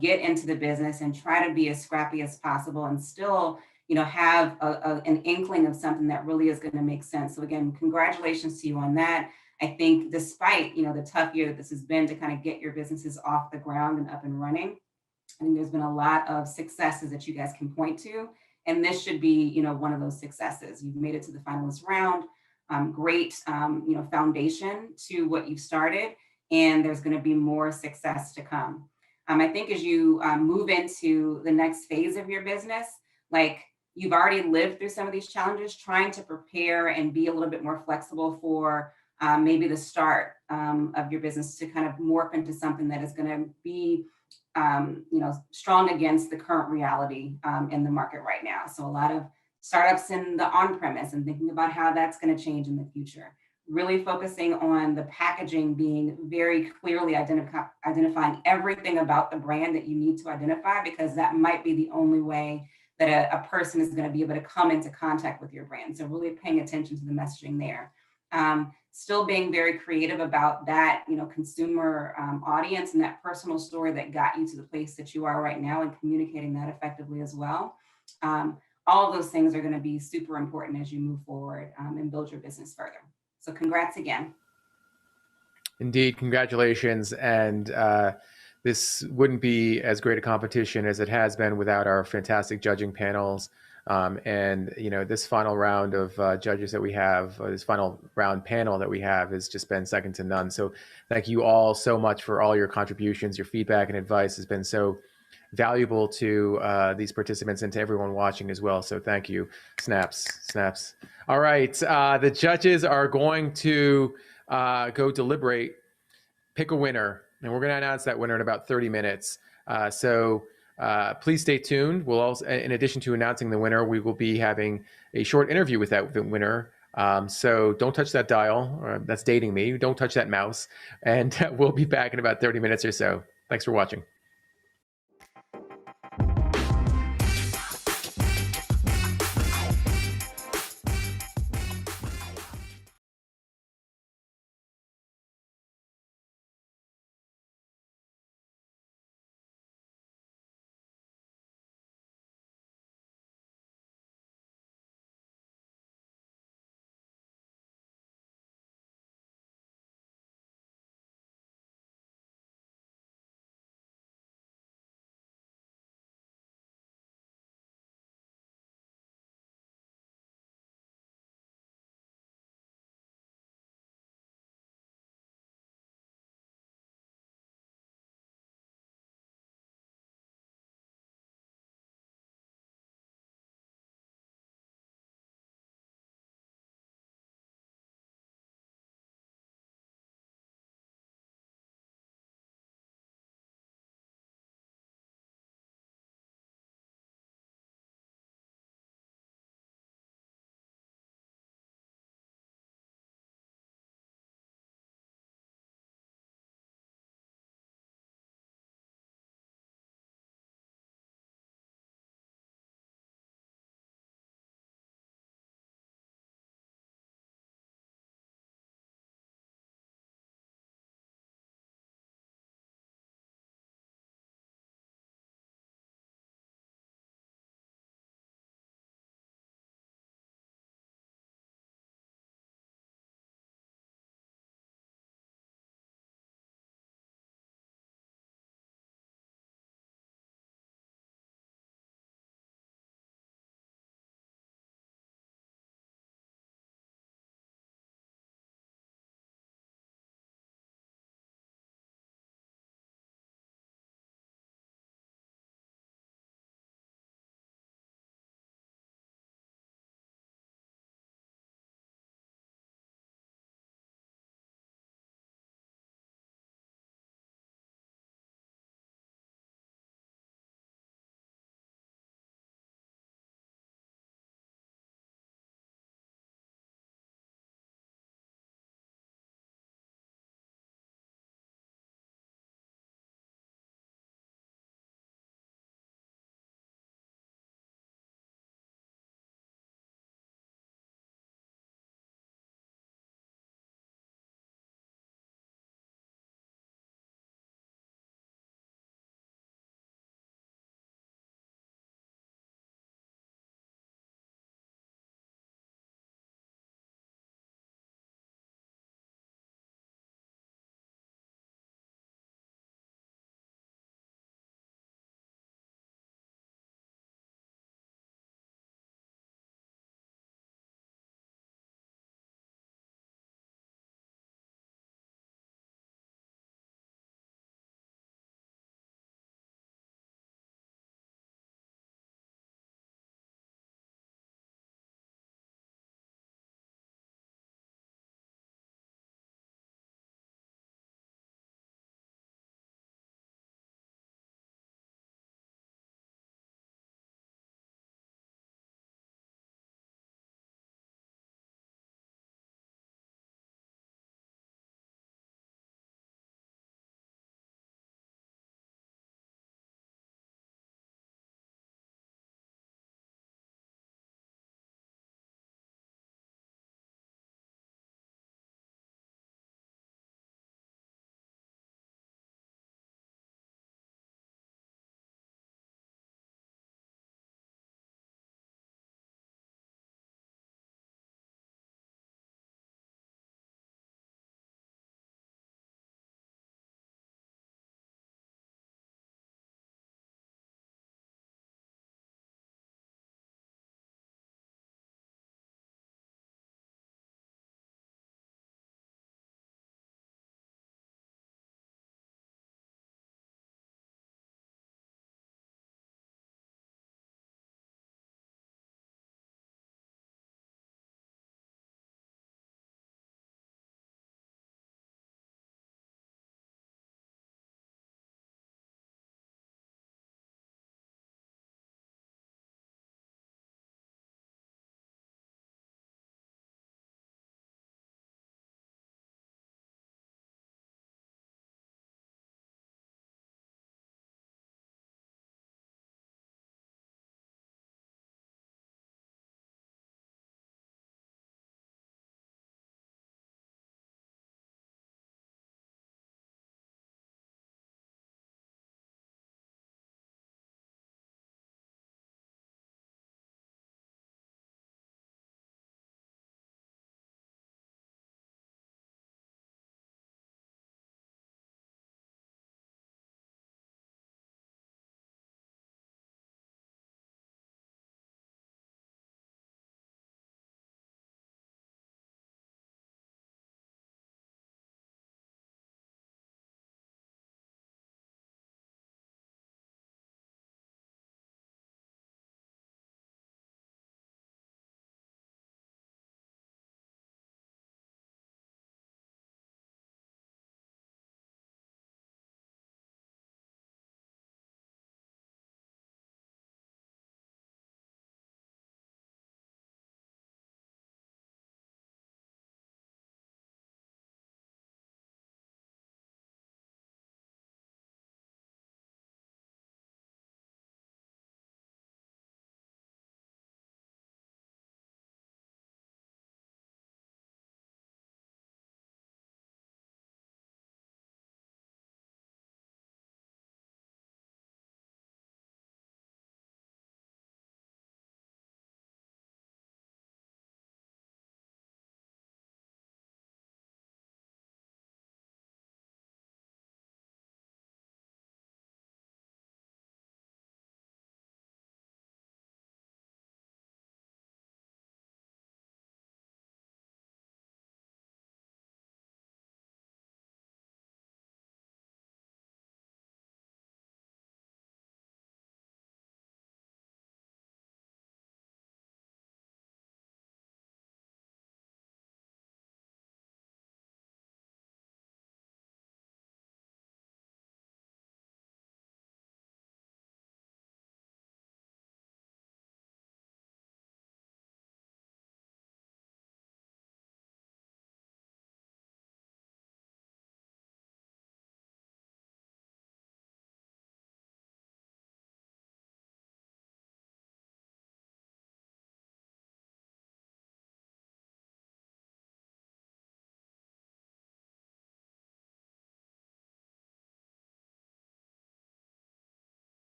S3: get into the business and try to be as scrappy as possible and still, have an inkling of something that really is going to make sense. So again, congratulations to you on that. I think despite, the tough year that this has been to kind of get your businesses off the ground and up and running, I think there's been a lot of successes that you guys can point to, and this should be, one of those successes. You've made it to the finalist round. Great, foundation to what you've started, and there's going to be more success to come. I think as you move into the next phase of your business, like you've already lived through some of these challenges, trying to prepare and be a little bit more flexible for maybe the start of your business to kind of morph into something that is going to be strong against the current reality in the market right now. So a lot of startups in the on-premise and thinking about how that's going to change in the future. Really focusing on the packaging being very clearly identifying everything about the brand that you need to identify, because that might be the only way that a person is going to be able to come into contact with your brand. So really paying attention to the messaging there. Still being very creative about that, consumer audience and that personal story that got you to the place that you are right now, and communicating that effectively as well. All of those things are going to be super important as you move forward and build your business further. So congrats again.
S1: Indeed, congratulations. And this wouldn't be as great a competition as it has been without our fantastic judging panels. And this final round of judges that we have, this final round panel that we have, has just been second to none. So thank you all so much for all your contributions. Your feedback and advice has been so valuable to these participants and to everyone watching as well. So thank you. Snaps. All right, the judges are going to go deliberate, pick a winner, and we're going to announce that winner in about 30 minutes. So please stay tuned. We'll also, in addition to announcing the winner, we will be having a short interview with that winner. So don't touch that dial. That's dating me. Don't touch that mouse. And we'll be back in about 30 minutes or so. Thanks for watching.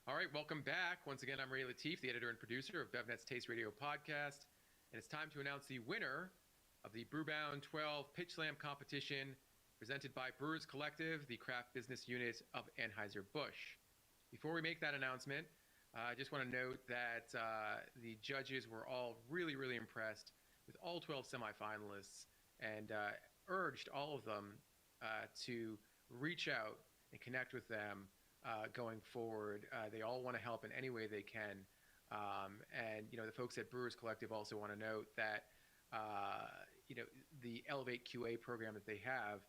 S1: All right, welcome back. Once again, I'm Ray Latif, the editor and producer of BevNet's Taste Radio podcast, and it's time to announce the winner of the Brewbound 12 Pitch Slam competition presented by Brewers Collective, the craft business unit of Anheuser-Busch. Before we make that announcement, I just want to note that the judges were all really, really impressed with all 12 semifinalists and urged all of them to reach out and connect with them going forward. They all want to help in any way they can. And, the folks at Brewers Collective also want to note that, the Elevate QA program that they have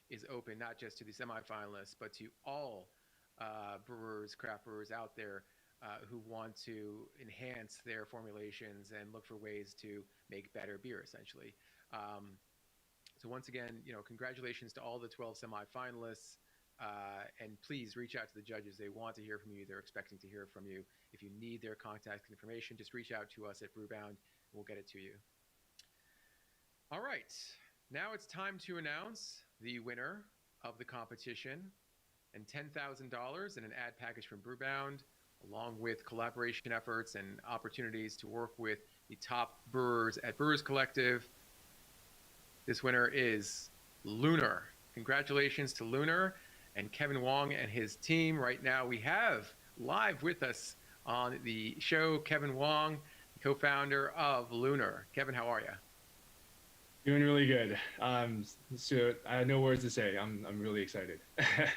S1: is open not just to the semifinalists, but to all craft brewers out there who want to enhance their formulations and look for ways to make better beer, essentially. So once again, congratulations to all the 12 semifinalists. And please reach out to the judges. They want to hear from you. They're expecting to hear from you. If you need their contact information, just reach out to us at Brewbound and we'll get it to you. All right, now it's time to announce the winner of the competition and $10,000 in an ad package from Brewbound, along with collaboration efforts and opportunities to work with the top brewers at Brewers Collective. This winner is Lunar. Congratulations to Lunar and Kevin Wong and his team. Right now we have live with us on the show Kevin Wong, co-founder of Lunar. Kevin, how are you?
S9: Doing really good. So I have no words to say. I'm really excited.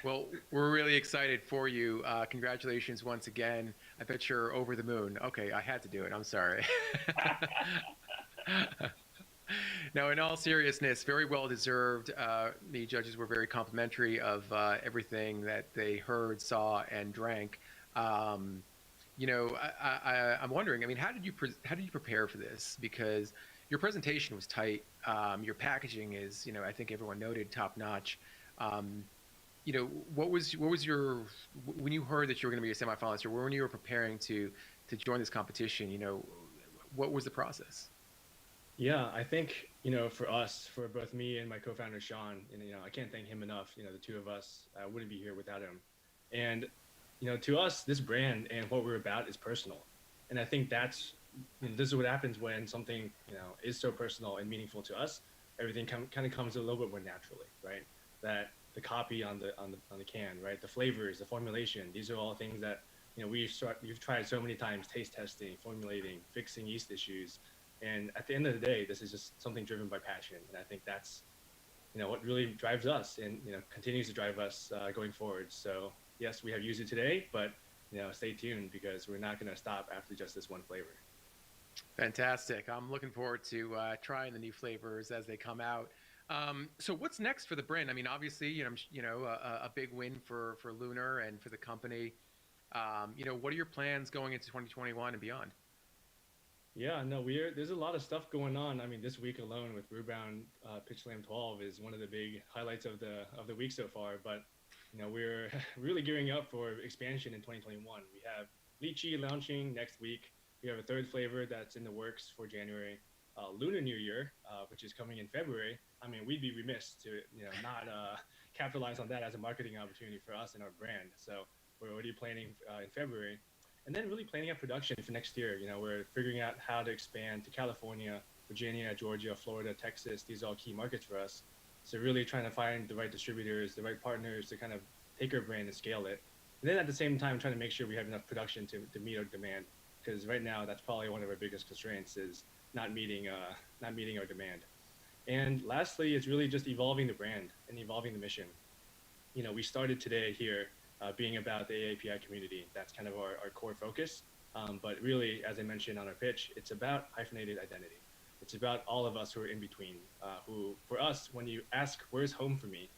S1: Well, we're really excited for you. Congratulations once again. I bet you're over the moon. Okay, I had to do it. I'm sorry. Now, in all seriousness, very well deserved. The judges were very complimentary of everything that they heard, saw, and drank. I'm wondering. I mean, how did you prepare for this? Because your presentation was tight. Your packaging is, I think everyone noted, top notch. What was your, when you heard that you were going to be a semifinalist, or when you were preparing to join this competition? What was the process?
S9: Yeah, I think, for us, for both me and my co-founder, Sean, and, I can't thank him enough. The two of us wouldn't be here without him. And, to us, this brand and what we're about is personal. And I think that's, this is what happens when something, is so personal and meaningful to us. Everything kind of comes a little bit more naturally, right? That the copy on the can, right? The flavors, the formulation, these are all things that, we've tried so many times, taste testing, formulating, fixing yeast issues. And at the end of the day, this is just something driven by passion. And I think that's, what really drives us and, continues to drive us going forward. So yes, we have used it today, but, stay tuned because we're not going to stop after just this one flavor.
S1: Fantastic. I'm looking forward to trying the new flavors as they come out. So what's next for the brand? I mean, obviously, a big win for Lunar and for the company. What are your plans going into 2021 and beyond?
S9: Yeah, no, there's a lot of stuff going on. I mean, this week alone with Brewbound Pitch Slam 12 is one of the big highlights of the week so far. But we're really gearing up for expansion in 2021. We have lychee launching next week. We have a third flavor that's in the works for January. Lunar New Year, which is coming in February. I mean, we'd be remiss to not capitalize on that as a marketing opportunity for us and our brand. So we're already planning in February. And then really planning out production for next year. We're figuring out how to expand to California, Virginia, Georgia, Florida, Texas. These are all key markets for us. So really trying to find the right distributors, the right partners to kind of take our brand and scale it. And then at the same time, trying to make sure we have enough production to meet our demand. Because right now, that's probably one of our biggest constraints is not meeting our demand. And lastly, it's really just evolving the brand and evolving the mission. We started today here being about the AAPI community. That's kind of our core focus. But really, as I mentioned on our pitch, it's about hyphenated identity. It's about all of us who are in between, who, for us, when you ask, where's home for me?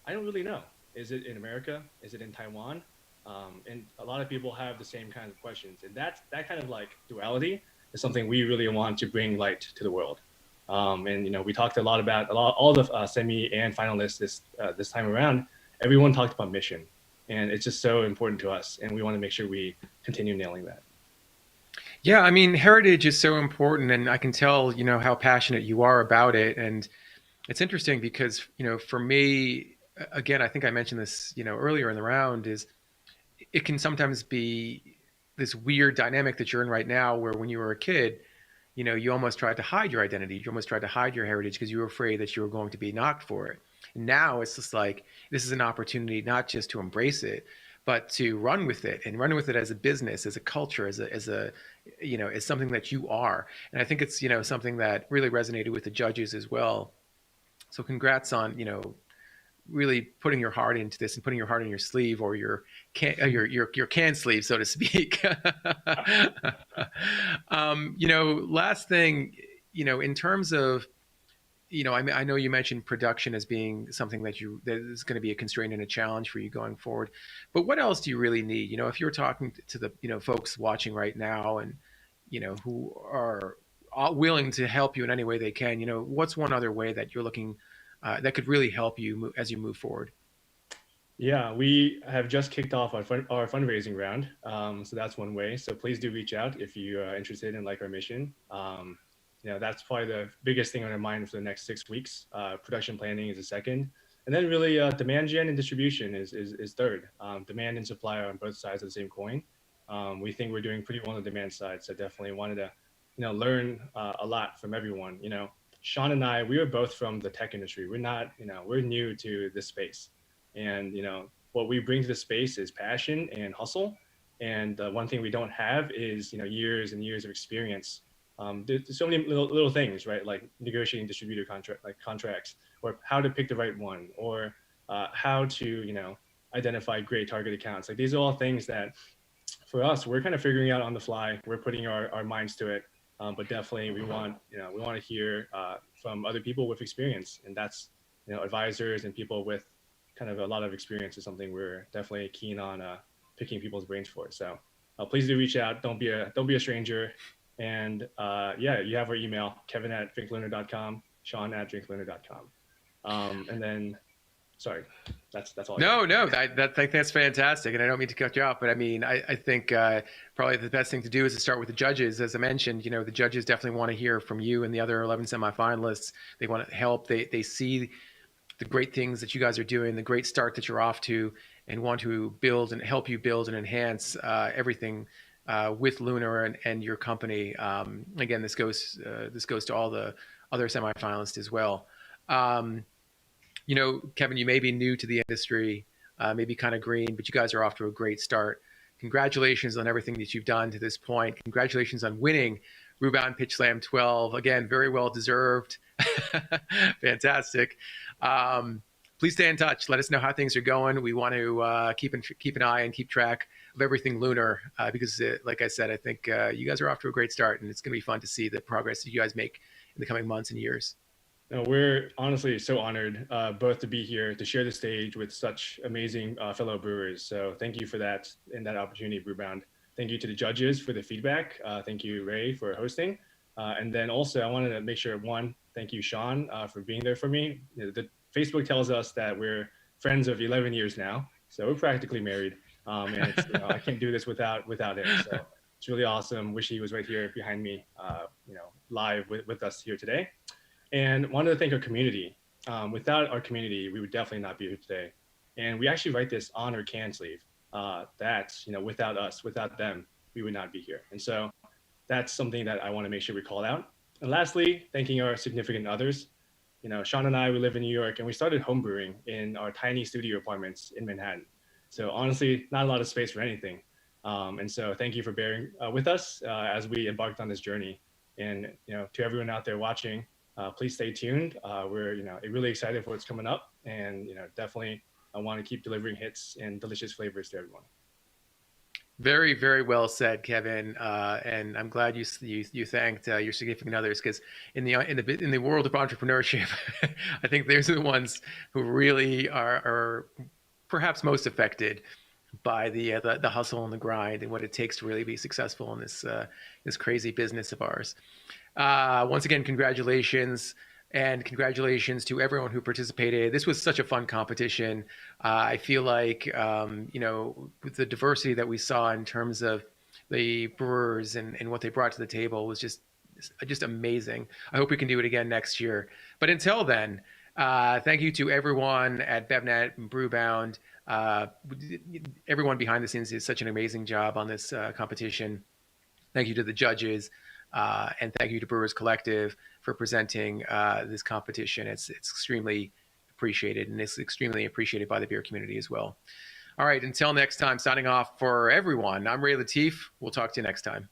S9: I don't really know. Is it in America? Is it in Taiwan? And a lot of people have the same kinds of questions. And that kind of like duality is something we really want to bring light to the world. And, you know, we talked a lot about all the semi and finalists this time around. Everyone talked about mission. And it's just so important to us. And we want to make sure we continue nailing that.
S1: Yeah, I mean, heritage is so important, and I can tell, you know, how passionate you are about it. And it's interesting because, you know, for me, again, I think I mentioned this, you know, earlier in the round, is it can sometimes be this weird dynamic that you're in right now, where when you were a kid, you know, you almost tried to hide your identity. You almost tried to hide your heritage because you were afraid that you were going to be knocked for it. And now it's just like, this is an opportunity not just to embrace it, but to run with it, and run with it as a business, as a culture, as a, you know, as something that you are. And I think it's, you know, something that really resonated with the judges as well. So congrats on, you know, really putting your heart into this and putting your heart in your sleeve, or your can sleeve, so to speak. You know, last thing, you know, in terms of, you know, I know you mentioned production as being something that is going to be a constraint and a challenge for you going forward. But what else do you really need? You know, if you're talking to the, you know, folks watching right now, and, you know, who are willing to help you in any way they can, you know, what's one other way that you're looking that could really help you as you move forward?
S9: Yeah, we have just kicked off our fundraising round. So that's one way. So please do reach out if you are interested in like our mission. You know, that's probably the biggest thing on our mind for the next 6 weeks. Production planning is the second. And then really demand gen and distribution is third. Demand and supply are on both sides of the same coin. We think we're doing pretty well on the demand side. So definitely wanted to, you know, learn a lot from everyone. You know, Sean and I, we are both from the tech industry. We're not, you know, we're new to this space. And, you know, what we bring to the space is passion and hustle. And one thing we don't have is, you know, years and years of experience. There's so many little things, right? Like negotiating distributor contracts, or how to pick the right one, or how to, you know, identify great target accounts. Like these are all things that for us, we're kind of figuring out on the fly. We're putting our minds to it. But definitely we want to hear from other people with experience. And that's, you know, advisors and people with kind of a lot of experience is something we're definitely keen on picking people's brains for. So please do reach out. Don't be a stranger. And yeah, you have our email, kevin@drinklunar.com, sean@drinklunar.com. And then, sorry, that's all.
S1: No, that's fantastic. And I don't mean to cut you off, but I mean, I think probably the best thing to do is to start with the judges. As I mentioned, you know, the judges definitely want to hear from you and the other 11 semifinalists. They want to help. They see the great things that you guys are doing, the great start that you're off to, and want to build and help you build and enhance everything with Lunar and your company. Again, this goes to all the other semifinalists as well. You know, Kevin, you may be new to the industry, maybe kind of green, but you guys are off to a great start. Congratulations on everything that you've done to this point. Congratulations on winning Brewbound Pitch Slam 12. Again, very well deserved. Fantastic. Please stay in touch. Let us know how things are going. We want to keep an eye and keep track of everything Lunar because, like I said, I think you guys are off to a great start, and it's going to be fun to see the progress that you guys make in the coming months and years.
S9: No, we're honestly so honored both to be here to share the stage with such amazing fellow brewers. So thank you for that and that opportunity, Brewbound. Thank you to the judges for the feedback. Thank you, Ray, for hosting. And then also I wanted to make sure, one, thank you, Sean, for being there for me. You know, the Facebook tells us that we're friends of 11 years now. So we're practically married. And it's, you know, I can't do this without him. So it's really awesome. Wish he was right here behind me, you know, live with us here today. And wanted to thank our community. Without our community, we would definitely not be here today. And we actually write this on our can sleeve. That, you know, without us, without them, we would not be here. And so that's something that I want to make sure we call out. And lastly, thanking our significant others. You know, Sean and I, we live in New York, and we started homebrewing in our tiny studio apartments in Manhattan. So honestly, not a lot of space for anything. And so thank you for bearing with us as we embarked on this journey. And, you know, to everyone out there watching, please stay tuned. We're, you know, really excited for what's coming up, and, you know, definitely I want to keep delivering hits and delicious flavors to everyone.
S1: Very, very well said, Kevin. And I'm glad you thanked your significant others, because in the world of entrepreneurship, I think those are the ones who really are perhaps most affected by the hustle and the grind and what it takes to really be successful in this crazy business of ours. Once again, congratulations. And congratulations to everyone who participated. This was such a fun competition. I feel like, with the diversity that we saw in terms of the brewers and what they brought to the table was just amazing. I hope we can do it again next year. But until then, thank you to everyone at BevNet and Brewbound. Everyone behind the scenes did such an amazing job on this competition. Thank you to the judges. And thank you to Brewers Collective for presenting this competition. It's extremely appreciated, and it's extremely appreciated by the beer community as well. All right, until next time, signing off for everyone, I'm Ray Latif. We'll talk to you next time.